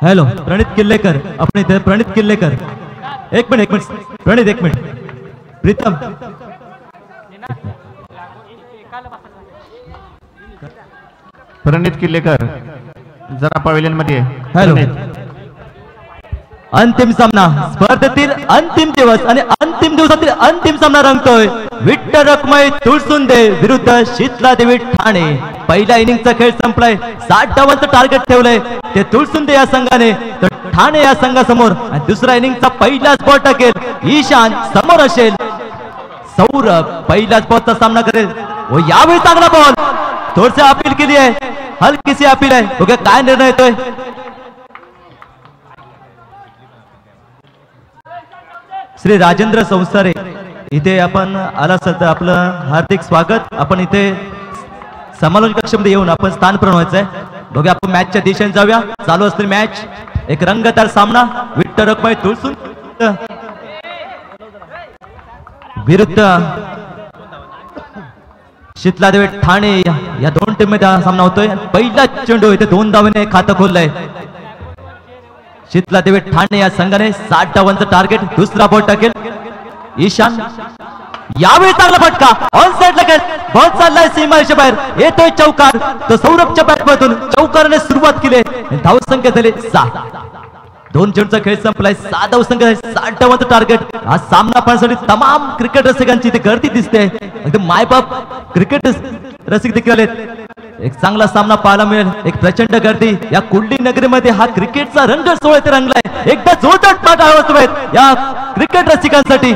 Hello Pranit Killekar आपण इथे प्रणित किल्लेकर एक मिनिट प्रणित एक मिनिट प्रीतम प्रणित किल्लेकर जरा पवेलियन मध्ये हॅलो अंतिम सामना स्पर्धेतील अंतिम दिवस आणि अंतिम दिवसातील अंतिम सामना रंगतोय विठ्ठल रखमाई तुळसुंदे विरुद्ध शीतला देवी ठाणे पहिल्या इनिंगचा खेळ संपलाय 60 धावांचं टार्गेट ठेवलंय ते तुळसुंदे या संघाने तर ठाणे या संघासमोर आणि दुसऱ्या इनिंगचा पहिलाच बॉल टाकेल ईशान समोर असेल सौरभ पहिल्याच बॉलचा सामना करेल व यावेळी चांगला बॉल थोडस अपील केली आहे हलकीशी अपील आहे बघा काय निर्णय येतोय श्री राजेंद्र संसारे इथे आपण आला असाल तर आपलं हार्दिक स्वागत आपण इथे समालोचन कक्षामध्ये येऊन आपण स्थान बनवायचंय बघा आपण मॅचच्या दिशेने जाऊया चालू असलेली मॅच एक रंगतदार सामना विठ्ठल रखमाई तुळसुंदे विरुद्ध शीतला देवी ठाणे या दोन टीम मध्ये हा सामना होतोय पहिला चेंडू इथे 2 धावांनी खातं खोललंय शीतला देवी ठाणे या संघाने 60 धावांचं टार्गेट दुसरा बॉल टाकेल ईशान यावेळी चांगला फटका ऑन साइड लागेल बॉल चाललाय सीमारेषे बाहेर येतोय चौकार तो सौरभच्या बॅटमधून चौकारने सुरुवात केली धावसंख्या झाली 6 2 चेंडूचा खेळ संपलाय 6 धावसंख्या 60 धावांचं टार्गेट हा सामना पाहण्यासाठी तमाम क्रिकेट रसिकांची इथे गर्दी दिसते एकदम मायबाप क्रिकेट रसिक देखील आलेत एक चांगला सामना पाहायला मिळेल एक प्रचंड गर्दी या कुंडली नगरीमध्ये हा क्रिकेटचा रंग सोहळा इथे रंगलाय एकदा जोरदार पाठ आहेत या क्रिकेट रसिकांसाठी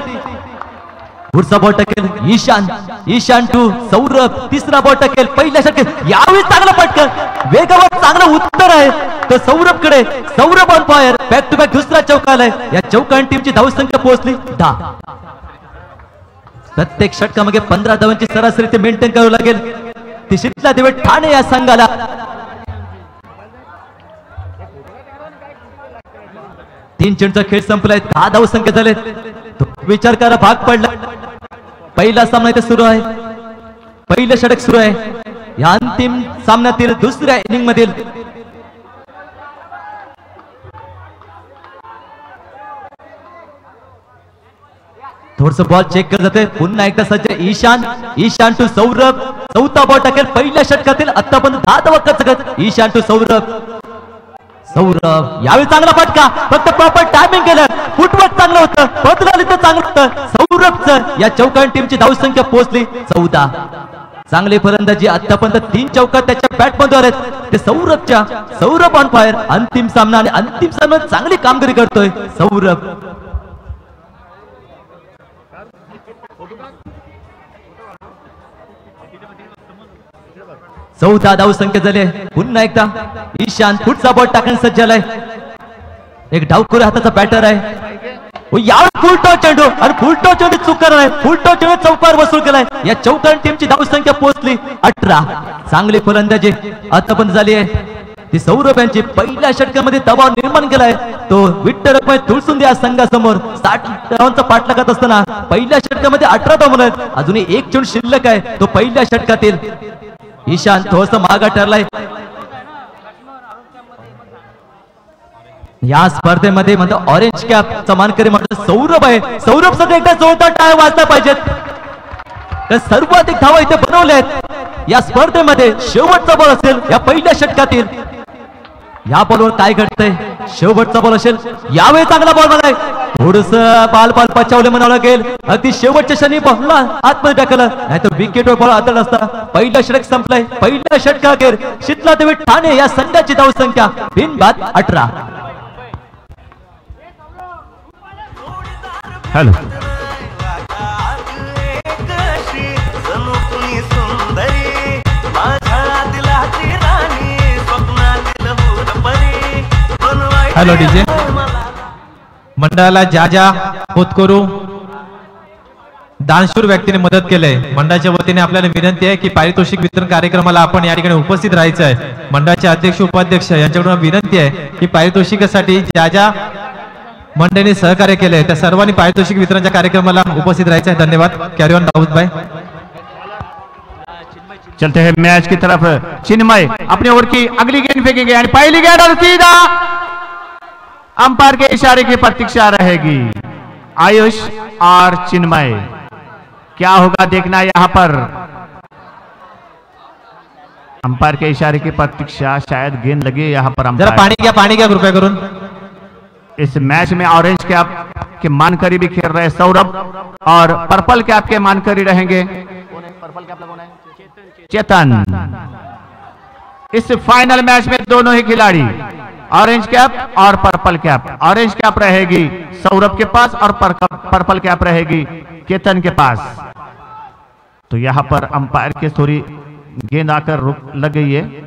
पुढचा बॉल टाकेल ईशान टू सौरभ तिसरा बॉल टाकेल पहिल्या षटकात यावेळी चांगला पटकन वेगावर चांगलं उत्तर आहे तर सौरभ कडे Saurabh on fire back to back दुसरा चौका आलाय या चौकान टीमची धावसंख्या पोहोचली 10 प्रत्येक षटकामागे 15 धावांची सरासरी ते मेंटेन करावं लागेल ती शीतला देवी ठाणे या संघाला तीन चेंडूचा खेळ संपलाय 10 धावसंख्या झालेत विचार करा भाग पडला पहिला सामना इथे सुरू आहे पहिलं षटक सुरू आहे या अंतिम सामन्यातील दुसऱ्या इनिंग मधील थोडस बॉल चेक करत जाते पुन्हा एकदा सज्ज ईशान टू सौरभ चौथा बॉल टाकेल पहिल्या षटकातील आतापर्यंत 10 धावा खर्च करत ईशान टू सौरभ यावेळी चांगला फटका फक्त प्रॉपर टायमिंग केलं फुटवर्क चांगलं होतं बदलाली तर चांगलं होतं सौरभचं या चौकान टीमची धावसंख्या पोहोचली 14 चांगली फलंदाजी आतापर्यंत 3 चौका त्याच्या बॅट मध्ये आलेत ते सौरभ ऑन फायर अंतिम सामना आणि अंतिम सामन्यात चांगली कामगिरी करतोय सौरभ 14 धावसंख्या झाले पुन्हा एकदा ईशान पुढचा बॉल टाकण्यास सज्ज झालाय एक डावखोऱ्या हाताचा बॅटर आहे यावेळी फुल टॉस चेंडू आणि फुल टॉस चेंडू चूक करणार फुल टॉस चेंडू चौकार वसूल केलाय या चौकार टीमची धावसंख्या पोहोचली 18 चांगली फलंदाजी आतापर्यंत झाली आहे ती सौरभ यांची पहिल्या षटकामध्ये दबाव निर्माण केलाय तो विठ्ठल रखमाई तुळसुंदे या संघासमोर 60 धावांचा पाठलाग करत असताना पहिल्या षटकामध्ये 18 धावा आहेत अजूनही एक चेंडू शिल्लक आहे तो पहिल्या षटकातील ईशान थोडस मागा ठरलाय या स्पर्धेमध्ये म्हणतो ऑरेंज कॅपचा मानकरी म्हणतो सौरभ आहे सौरभ साठी एकदा जोरदार टाळ्या वाजल्या पाहिजेत तर सर्वाधिक धावा इथे बनवल्या आहेत या स्पर्धेमध्ये शेवटचा बॉल असेल या पहिल्या षटकातील या बॉलवर काय घडतंय शेवटचा बॉल असेल यावेळी चांगला बॉल बनाय थोडस बाल पचावले म्हणावं लागेल अगदी शेवटच्या क्षणी बॉलला आतमध्ये टाकलं नाही तर विकेटवर बॉल आदळ असता पहिला षटक संपलाय पहिल्या षटकाखेर शीतला देवी ठाणे या संघाची धावसंख्या बिनबाद 18 हॅलो हॅलो डीजे मंडळाला ज्या होतकरू दानशूर व्यक्तीने मदत केलंय मंडळाच्या वतीने आपल्याला विनंती आहे की पारितोषिक वितरण कार्यक्रमाला आपण या ठिकाणी उपस्थित राहायचं आहे मंडळाचे अध्यक्ष उपाध्यक्ष यांच्याकडून विनंती आहे की पारितोषिकासाठी ज्या मंडळाने सहकार्य केलंय त्या सर्वांनी पारितोषिक वितरणाच्या कार्यक्रमाला उपस्थित राहायचं आहे धन्यवाद कॅरी ऑन राऊत भाई चलते हैं मैच की तरफ। चिन्मय अपनी ओर की अगली गेंद फेंकेंगे और पहली गेंद और सीधा अंपायर के इशारे की प्रतीक्षा रहेगी। आयुष और चिन्मय, क्या होगा देखना यहां पर। अंपायर के इशारे की प्रतीक्षा, शायद गेंद लगी यहां पर। जरा पानी क्या कृपया करून। इस मैच में ऑरेंज कैप के मानकरी भी खेल रहे सौरभ और पर्पल कैप के मानकरी रहेंगे पर्पल कैप लगाना है चेतन। इस फाइनल मैच में दोनों ही खिलाड़ी ऑरेंज कैप और पर्पल कैप, ऑरेंज कैप रहेगी सौरभ के पास और पर्पल कैप रहेगी चेतन के पास। तो यहां पर अंपायर की थोड़ी गेंद आकर रुक लग गई है।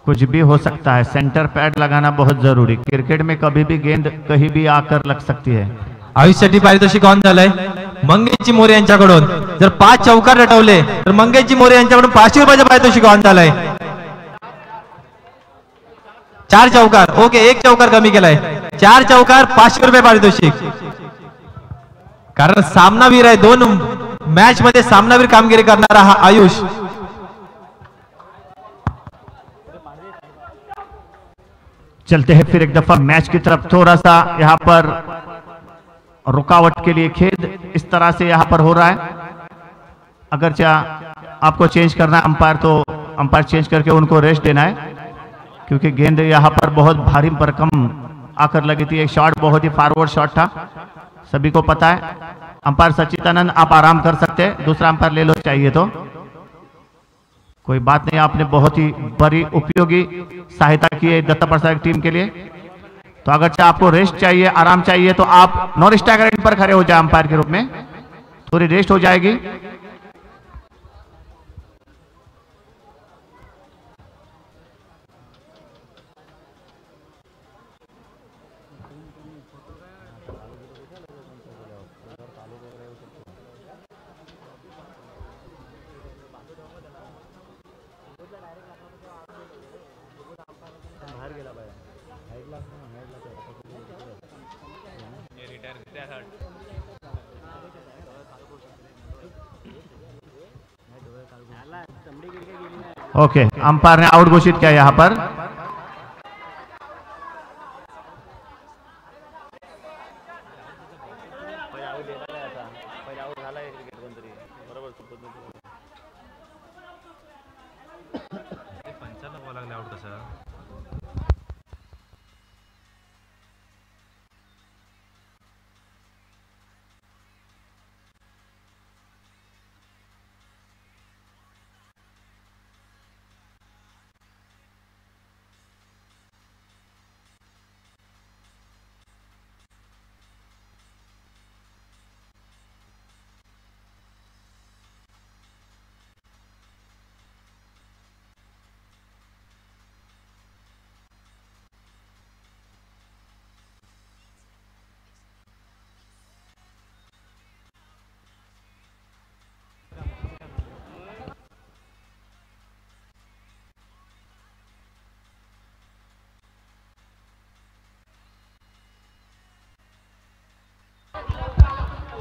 कुछ भी हो सकता है, सेंटर पैड लगाना बहुत जरूरी। क्रिकेट में कभी भी गेंद कहीं भी आकर लग सकती है। आयुष्यासाठी पारितोषिक ऑन झालंय मंगेशजी मोरे यांच्याकडून। जर 5 चौकार रटवले तर मंगेशजी मोरे यांच्याकडून 500 रुपयाचं पारितोषिक ऑन झालंय। 4 चौकार, ओके 1 चौकार कमी केलाय। 4 चौकार 500 रुपये पारितोषिक। कारण सामनावीर आहे, 2 मॅच मध्ये सामनावीर कामगिरी करणारा हा आयुष। चलते हैं फिर एक दफा मैच की तरफ। थोड़ा सा यहां पर रुकावट के लिए खेद इस तरह से यहां पर हो रहा है। अगर आपको चेंज करना है अंपायर तो अंपायर चेंज करके उनको रेस्ट देना है, क्योंकि गेंद यहां पर बहुत भारी भरकम आकर लगी थी। एक शॉट बहुत ही फॉरवर्ड शॉट था, सभी को पता है। अंपायर सचिदानंद आप आराम कर सकते हैं, दूसरा अंपायर ले लो चाहिए तो। कोई बात नहीं, आपने बहुत ही बड़ी उपयोगी सहायता की है दत्ता प्रसाद टीम के लिए। तो अगर आपको रेस्ट चाहिए, आराम चाहिए तो आप नॉन स्ट्राइकर एंड पर खड़े हो जाए अंपायर के रूप में, थोड़ी रेस्ट हो जाएगी। ओके, अंपायर ने आउट घोषित किया यहां पर।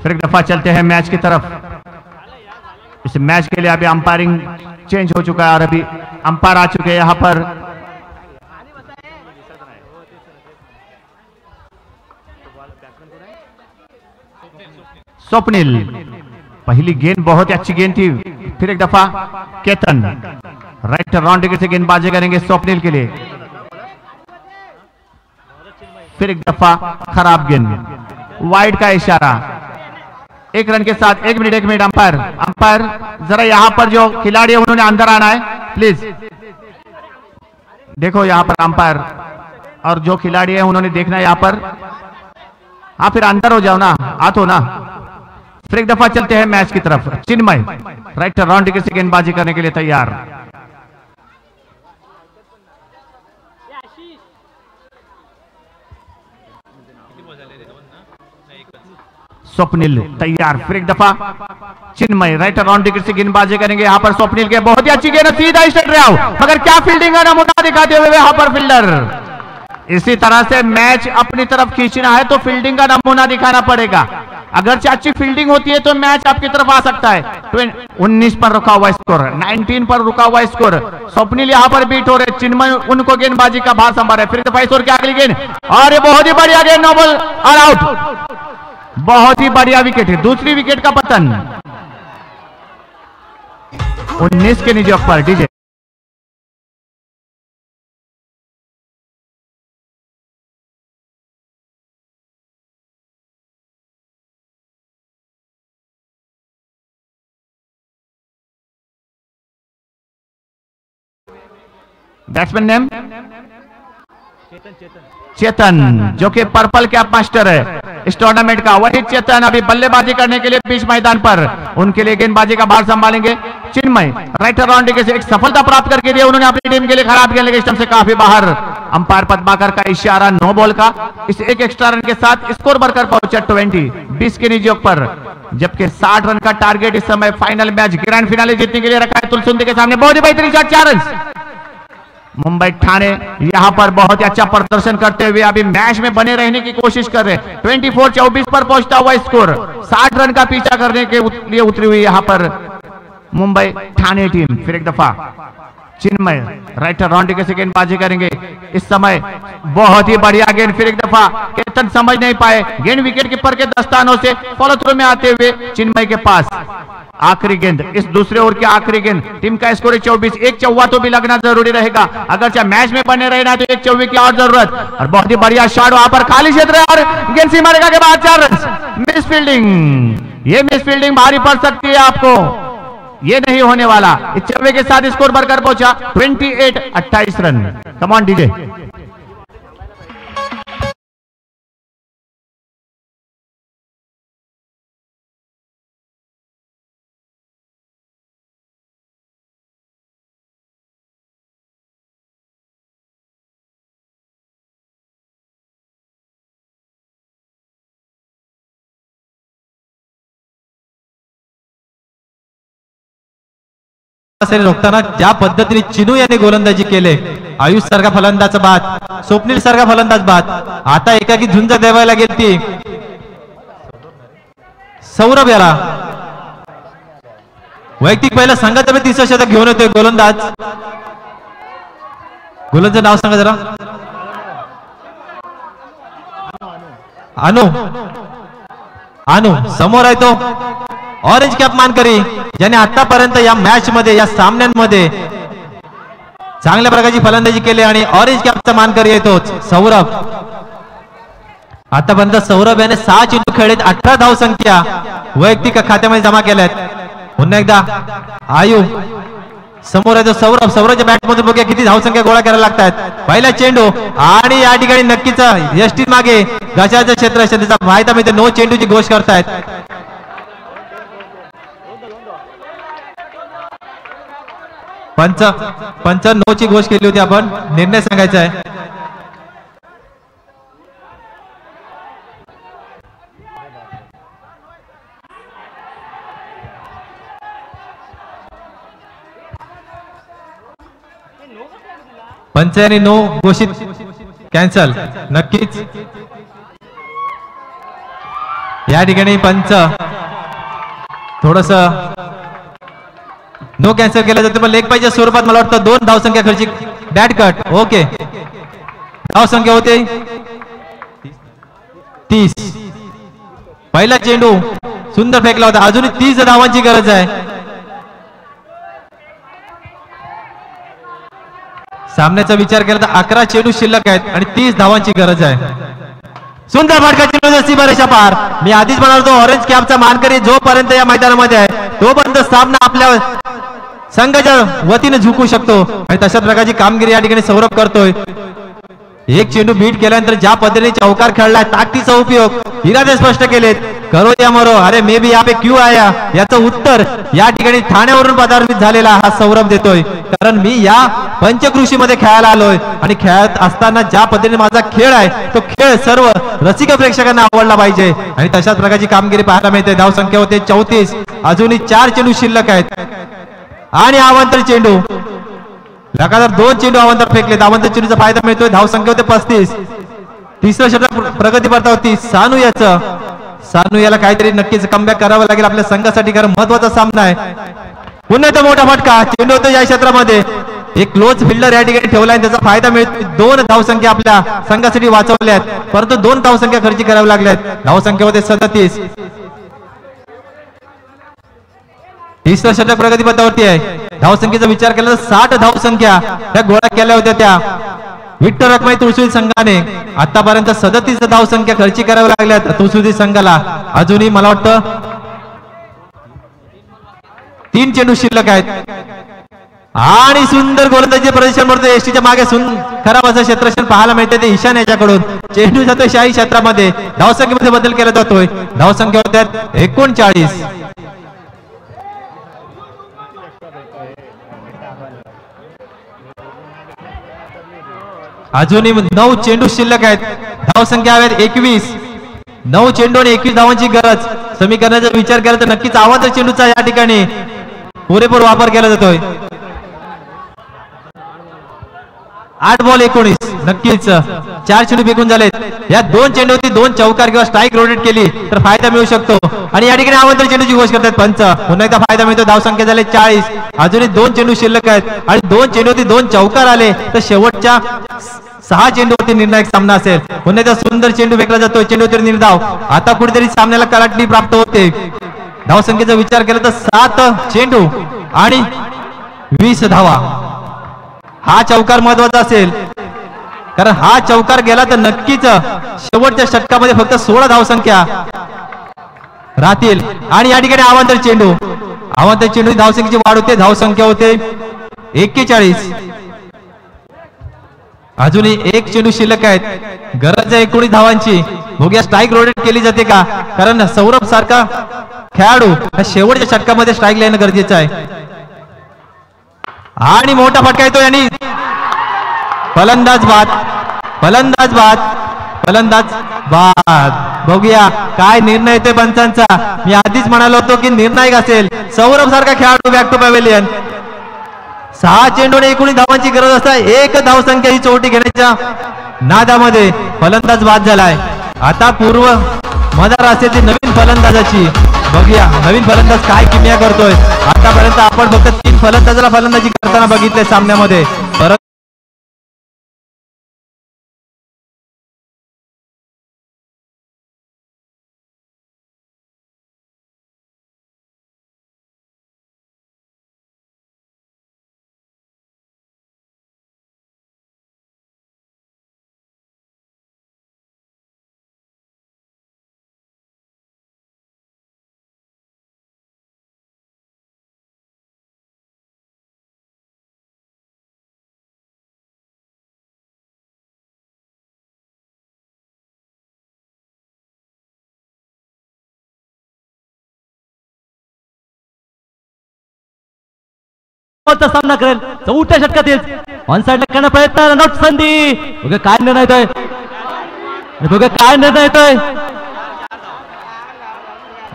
फिर एक दफा चलते हैं मैच की तरफ। इस मैच के लिए अभी अंपायरिंग चेंज हो चुका है और अभी अंपायर आ चुके हैं यहां पर। स्वप्निल, पहली गेंद बहुत ही अच्छी गेंद थी। फिर एक दफा केतन राइट राउंड से गेंदबाजी करेंगे स्वप्निल के लिए। फिर एक दफा खराब गेंद, वाइड का इशारा। 1 रन के साथ 1 मिनट अंपायर जरा यहां पर जो खिलाड़ी है उन्होंने अंदर आना है प्लीज। देखो यहां पर अंपायर और जो खिलाड़ी है उन्होंने देखना है यहां पर। हाँ, फिर अंदर हो जाओ ना, आ तो ना। फिर एक दफा चलते हैं मैच की तरफ। चिन्मय राइट राउंड से गेंदबाजी करने के लिए तैयार। स्वप्निल तैयार, फिर एक दफा चिन्मय राइट अराउंड विकेट से गेंदबाजी करेंगे। यहाँ पर स्वप्निल के बहुत ही अच्छी गेंद, सीधा स्ट्रेट आउट, मगर क्या फील्डिंग का नमूना दिखाते हुए यहाँ पर फील्डर। इसी तरह से मैच अपनी तरफ खींचना है तो फील्डिंग का नमूना दिखाना पड़ेगा। अगर अच्छी फील्डिंग होती है तो मैच आपकी तरफ आ सकता है। 19 पर रुका हुआ स्कोर, 19 पर रुका हुआ स्कोर। स्वप्निल यहाँ पर बीट हो रहे, चिन्मय उनको गेंदबाजी का भार संभाल रहे। फिर दफा स्कोर की अगली गेंद, और ये बहुत ही बढ़िया गेंद, नो बॉल और आउट। बहुत ही बढ़िया विकेट है, दूसरी विकेट का पतन। 19 के निजी पर डीजे बैट्समैन नेम चेतन, जो कि पर्पल कैप मास्टर है इस टूर्नामेंट का। वही चेतन अभी बल्लेबाजी करने के लिए बीच मैदान पर, उनके लिए गेंदबाजी का भार संभालेंगे चिन्मय। राइट अराउंड से एक सफलता प्राप्त करके दिया उन्होंने अपनी टीम के लिए। खराब गेंद लेके स्टंप से काफी बाहर, अंपायर पद्माकर का इशारा, नो बॉल का। इस एक एक्स्ट्रा रन के साथ स्कोर बढ़कर पहुंचा 20 के निजी पर, जबकि 60 रन का टारगेट इस समय फाइनल मैच ग्रैंड फिनाले जीतने के लिए रखा है तुलसुंदी के सामने। बहुत ही बेहतरीन शॉट, 4 रन। मुंबई ठाणे यहां पर बहुत ही अच्छा प्रदर्शन करते हुए अभी मैच में बने रहने की कोशिश कर रहे हैं। 24-24 पर पहुंचता हुआ स्कोर, 60 रन का पीछा करने के लिए उतरी हुई यहां पर मुंबई ठाणे टीम। फिर एक दफा चिन्मय राइट राउंड के गेंदबाजी करेंगे इस समय। बहुत ही बढ़िया गेंद, फिर एक दफा केतन समझ नहीं पाए, गेंद विकेट कीपर के दस्तानों से फॉलो थ्रू में आते हुए चिन्मय के पास। आखिरी गेंद, इस दूसरे ओवर की आखिरी गेंद। टीम का स्कोर 24, एक चौवा तो भी लगना जरूरी रहेगा अगर चाहे मैच में बने रहना, तो एक चौवे की और जरूरत। और बहुत ही बढ़िया शॉट, वहां पर खाली क्षेत्र है और गेंद सीमा रेखा के बाद 4 रन। मिस फील्डिंग, ये मिस फील्डिंग भारी पड़ सकती है आपको, ये नहीं होने वाला। इस चौवे के साथ स्कोर बढ़कर पहुंचा 28 रन। Come on DJ. रोखताना ज्या पद्धतीने चिनू यांनी गोलंदाजी केले, आयुष सारखा फलंदाज बाद, स्वप्नील सारखा फलंदाज बाद, आता एकाकी झुंज देवायला गेली सौरभ याला वैयक्तिक पहिला संघात 30 शतक घेऊन येतोय गोलंदाज। गोलंदाजचं नाव सांगा जरा। अनु समोर आहे तो ऑरेंज कॅप मानकरी, ज्याने आतापर्यंत या मॅच मध्ये, या सामन्यांमध्ये चांगल्या प्रकारची फलंदाजी केली आणि ऑरेंज कॅपचा मानकरी येतोच सौरभ। आतापर्यंत सौरभ याने 6 चेंडू खेळत 18 धावसंख्या वैयक्तिक खात्यामध्ये जमा केल्यात। पुन्हा एकदा आयु समोर आहे तो सौरभ, सौरभच्या बॅट मधून बघूया किती धावसंख्या गोळा करायला लागतात। पहिला चेंडू आणि या ठिकाणी नक्कीच यष्टी मागे गशाचं क्षेत्र असेल त्याचा फायदा मिळतो, 9 चेंडूची घोष करतायत। पंच 9 ची घोष केली होती आपण, निर्णय सांगायचा आहे। पंचायनी 9 घोषित कॅन्सल, नक्कीच या ठिकाणी पंच थोडस नो कॅन्सल केलं जातं, पण लेग पाहिजे स्वरूपात मला वाटतं 2 धावसंख्या खर्ची डॅट कट। ओके, धावसंख्या होते 30। पहिला चेंडू सुंदर फेकला होता, अजूनही 30 धावांची गरज आहे। सामन्याचा विचार केला तर 11 चेंडू शिल्लक आहेत आणि 30 धावांची गरज आहे। सुंदर फटका चेंडू सीमारेषा पार। मी आधीच म्हणालो ऑरेंज कॅपचा मानकरी जोपर्यंत या मैदानामध्ये आहे तोपर्यंत सामना आपल्या संघाच्या वतीने झुकू शकतो आणि तशा प्रकारची कामगिरी या ठिकाणी सौरभ करतोय। एक चेंडू बीट केल्यानंतर ज्या पद्धतीने चौकार खेळलाय, ताकदीचा उपयोग इरादे स्पष्ट केलेत। करो या मरो, अरे मे बी यहाँ पे क्यों आया, याचं उत्तर या ठिकाणी ठाण्यावरून पदार्पित झालेला हा सौरभ देतोय. कारण मी या पंचकृषीमध्ये खेळायला आलोय आणि खेळत असताना ज्या पद्धतीने माझा खेळ आहे तो खेळ सर्व रसिक प्रेक्षकांना आवडला पाहिजे आणि तशाच प्रकारची कामगिरी पाहायला मिळते. धावसंख्या होते 34. अजूनही 4 चेंडू शिल्लक आहेत आणि अवांतर चेंडू लगातार 2 चेंडू अवांतर फेकलेत. अवांतर चेंडूचा फायदा मिळतोय. धावसंख्या होते 35. तिसरं षटक प्रगती होती सानू याचं. सानू याला काहीतरी नक्कीच कमबॅक करावं लागेल आपल्या संघासाठी, कारण महत्वाचा सामना आहे. पुन्हा तो मोठा फटका चेंडू होतो या क्षेत्रामध्ये. एक क्लोज फिल्डर या ठिकाणी ठेवला आणि त्याचा फायदा मिळतो. 2 धावसंख्या आपल्या संघासाठी वाचवल्यात, परंतु 2 धावसंख्या खर्ची करावी लागल्यात. धावसंख्या होते 37. तिसरं षटक प्रगतीपथावरती आहे. धावसंख्येचा विचार केला तर 60 धावसंख्या त्या गोळा केल्या होत्या त्या विठ्ठल रखमाई तुळसुदी संघाने. आतापर्यंत 37 धावसंख्या खर्ची कराव्या लागल्यात तुळसुदी संघाला. अजूनही मला वाटतं 3 चेंडू शिल्लक आहेत आणि सुंदर गोलंदाजी प्रदर्शन करतो. एसटीच्या मागे खराब असं क्षेत्रक्षण पाहायला मिळते ते ईशान याच्याकडून. चेंडू जातोय शाही क्षेत्रामध्ये. धावसंख्येमध्ये बदल केला जातोय. धावसंख्या होत्या 39. अजूनही 9 चेंडू शिल्लक आहेत. धावसंख्या हव्यात 21. 9 चेंडू आणि 21 धावांची गरज. समीकरणाचा विचार केला तर नक्कीच अवांतर चेंडूचा या ठिकाणी पुरेपूर वापर केला जातोय. 8 बॉल 19. नक्कीच 4 चेंडू फेकून झालेत. या 2 चेंडूवरती 2 चौकार किंवा स्ट्राईक रोटेट केली तर फायदा मिळू शकतो आणि या ठिकाणी अवांतर चेंडूची घोष करतात पंच. पुन्हा एकदा फायदा मिळतो. धावसंख्या झाले 40. अजूनही 2 चेंडू शिल्लक आहेत आणि 2 चेंडूवरती 2 चौकार आले तर शेवटच्या 6 चेंडूवरती निर्णायक सामना असेल. पुन्हा एकदा सुंदर चेंडू फेकला जातो. चेंडूवरती निर्धाव. आता कुठेतरी सामन्याला कलाटणी प्राप्त होते. धावसंख्येचा विचार केला तर 7 चेंडू आणि 20 धावा. हा चौकार महत्वाचा असेल, कारण हा चौकार गेला तर नक्कीच शेवटच्या षटकामध्ये फक्त 16 धावसंख्या राहतील आणि या ठिकाणी अवांतर चेंडू. अवांतर चेंडू धावसंख्येची वाढ होते. धावसंख्या होते 41. अजूनही 1 चेंडू शिल्लक आहेत. गरज आहे 19 धावांची. बघूया स्ट्राईक रोटेट केली जाते का, कारण सौरभ सारखा खेळाडू शेवटच्या षटकामध्ये स्ट्राईक लेणं गरजेचं आहे. आणि मोठा फटका येतो आणि फलंदाज बाद. फलंदाज बाद. फलंदाज बाद. बघूया काय निर्णय येतोय पंचांचा. मी आधीच म्हणालो होतो की निर्णायक असेल सौरभ सारखा खेळाडू बॅक टू पॅव्हेलियन. 6 चेंडू आणि 19 धावांची गरज असता 1 धावसंख्या ही चोटी घेण्याच्या नादामध्ये फलंदाज बाद झालाय. आता पूर्व मदार असेल ती नवीन फलंदाजाची. बघूया नवीन फलंदाज काय किमया करतोय. आतापर्यंत आपण फक्त 3 फलंदाजाला फलंदाजी करताना बघितले सामन्यामध्ये. परत सामना करेल 4थ्या षटकातील ऑन साइड करण्याचा प्रयत्न. नॉट संधी. बघा काय निर्णय येतोय. बघा काय निर्णय येतोय.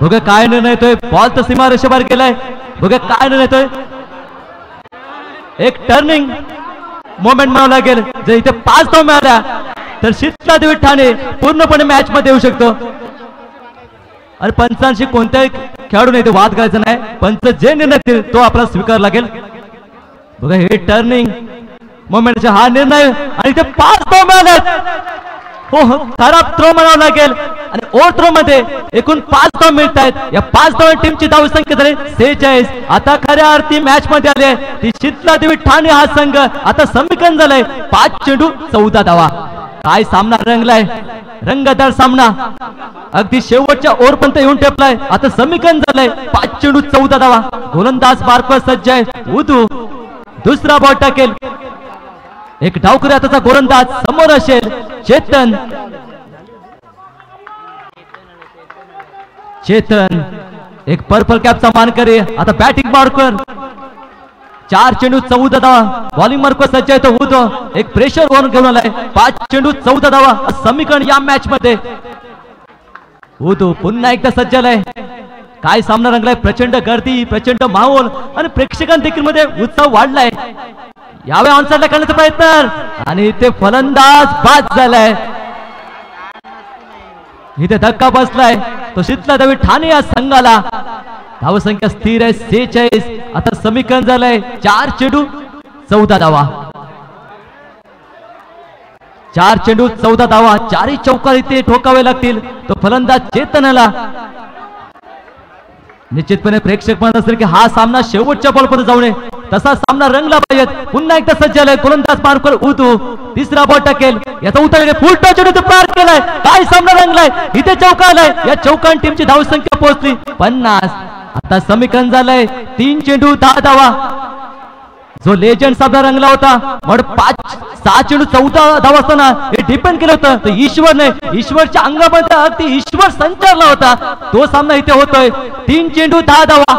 बघा काय निर्णय येतोय. बॉल तर सीमा रेषेबाहेर गेलाय. बघा काय निर्णय येतोय. एक टर्निंग मोमेंट म्हणावं लागेल. जर इथे 5 धावा मिळाल्या तर शीतला देवी ठाणे पूर्णपणे मॅच मध्ये येऊ शकतो आणि पंचांशी कोणत्याही खेळाडूने इथे वाद करायचा नाही. पंच जे निर्णय देतील तो आपल्याला स्वीकार लागेल. बघा हे टर्निंग मोमेंटचा हा निर्णय आणि इथे 5 धावा मिळाल्यात. हो खराब थ्रो म्हणावं लागेल आणि ओव्हर थ्रो मध्ये एकूण 5 धावा मिळत आहेत. या 5 धावा टीमची धावसंख्या झाली 46. आता खऱ्या अर्थी मॅच मध्ये आले ती शीतला देवी ठाणे हा संघ. आता समीकरण झालंय 5 चेंडू 14 धावा. काय सामना रंगलाय. रंगतदार सामना अगदी शेवटच्या ओव्हरपर्यंत येऊन टेपलाय. आता समीकरण झालंय 5 चेंडू 14 धावा. गोलंदाज मार्कवर सज्ज आहे. उदू दुसरा बॉल टाकेल. एक डावकरी आताचा गोलंदाज समोर असेल चेतन. चेतन एक पर्पल कॅपचा मानकरी आता बॅटिंग मार्कर 4 चेंडू 14 धावा बॉलिंग मार्कर सज्ज आहे तो होतो एक प्रेशर वर घेऊन आलाय 5 चेंडू 14 धावा समीकरण या मॅच मध्ये होतो पुन्हा एकदा सज्ज आलाय काय सामना रंगलाय प्रचंड गर्दी प्रचंड माहोल आणि प्रेक्षकांत देखील मध्ये उत्साह वाढलाय यावेळी ऑनसाइडला करण्याचा प्रयत्न आणि इथे फलंदाज बाद झालाय इथे धक्का बसलाय तो शीतलादेवी ठाणे या संघाला धावसंख्या स्थिर आहे 46 आता समीकरण झालंय 4 चेंडू 14 धावा 4 चेंडू 14 धावा 4ही चौकार इथे ठोकावे लागतील तो फलंदाज चेतनाला निश्चितपणे प्रेक्षक म्हणत असेल की हा सामना शेवटच्या बॉलपर्यंत जाऊ नये तसा सामना रंगला पाहिजे पुन्हा एकदा सज्ज झालाय गोलंदाज मार्कर उदू तिसरा बॉल टाकेल याचा उतर फुल टच पार केलाय काय सामना रंगलाय इथे चौका आलाय या चौकान टीमची धावसंख्या पोहोचली 50 आता समीकरण झालंय 3 चेंडू 10 धावा जो लेजंड सामना रंगला होता मग 6 चेंडू 14 धावा असताना हे डिपेंड केलं होतं तर ईश्वर नाही ईश्वरच्या अंगामध्ये अगदी ईश्वर संचारला होता तो सामना इथे होतोय 3 चेंडू 10 धावा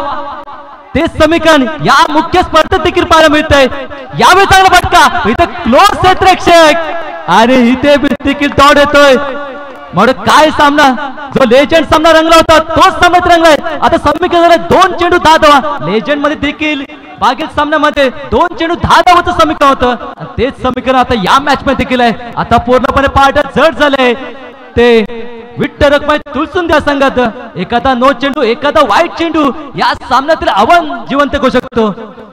तेच समीकरण या मुख्य स्पर्धेत देखील पाहायला मिळतंय यावेळी चांगला फटका इथे क्लोज क्षेत्ररक्षक आणि इथे देखील दौड येतोय मग काय सामना जो लेजंड सामना रंगला होता तोच सामना रंगलाय आता समीकरण झालं 2 चेंडू 10 धावा लेजंड मध्ये देखील मागील सामन्यामध्ये 2 चेंडू 10 धावाचं समीकरण होतं तेच समीकरण आता या मॅच मध्ये देखील आहे आता पूर्णपणे पार्ट जड झालंय ते विठ्ठल रखमाई तुळसुंद्या संघात एखादा नो चेंडू एखादा वाईट चेंडू या सामन्यातील आव्हान जिवंत करू शकतो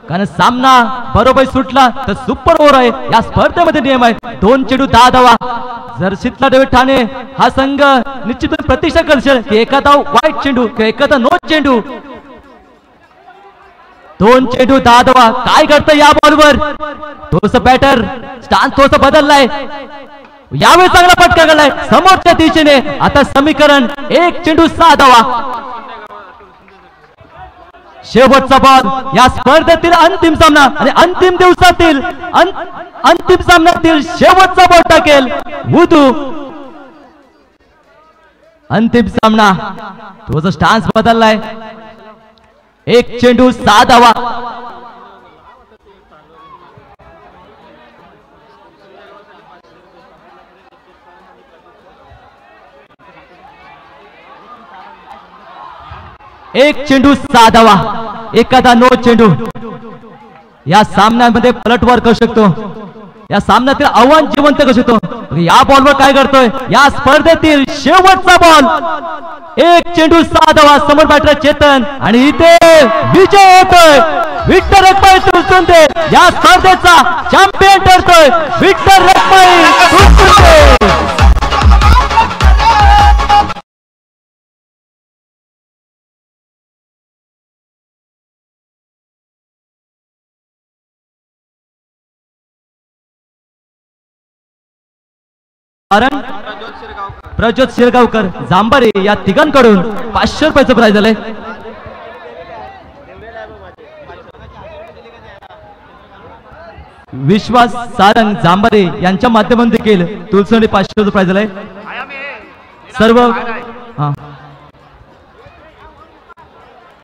कारण सामना बरोबर सुटला तर सुपर ओव्हर आहे या स्पर्धेमध्ये नियम आहे 2 चेंडू 10 धावा जर शीतलादेवी ठाणे हा संघ निश्चितपणे प्रतीक्षा करशील की एखादा वाईट चेंडू किंवा एखादा नो चेंडू 2 चेंडू 10 धावा काय करतं या बॉलवर थोडस बॅटर स्टान्स थोडस बदललाय यावेळी चांगला फटका गेलाय समोरच्या दिशेने आता समीकरण 1 चेंडू 6 धावा शेवटचा बॉल या स्पर्धेतील अंतिम सामना आणि अंतिम दिवसातील अंतिम सामन्यातील शेवटचा बॉल टाकेल वुदू अंतिम सामना तो स्टान्स बदललाय 1 चेंडू 6 धावा एक चेंडू 6 धावा एखादा नो चेंडू या सामन्यामध्ये पलटवार करू शकतो या सामन्यातील आव्हान जिवंत करू शकतो या बॉलवर काय करतोय या स्पर्धेतील शेवटचा बॉल 1 चेंडू 6 धावा समोर बॅटर चेतन आणि इथे विजय होतोय विठ्ठल रखमाई तुळसुंदे या स्पर्धेचा चॅम्पियन ठरतोय विठ्ठल रखमाई तुळसुंदे प्रज्योत शिरगावकर जांभारे या तिघांकडून 500 रुपयाचं प्राइज आलंय विश्वास सारंग जांभारे यांच्या माध्यमातून देखील तुळसुंदे 500 रुपये प्राइज आलंय सर्व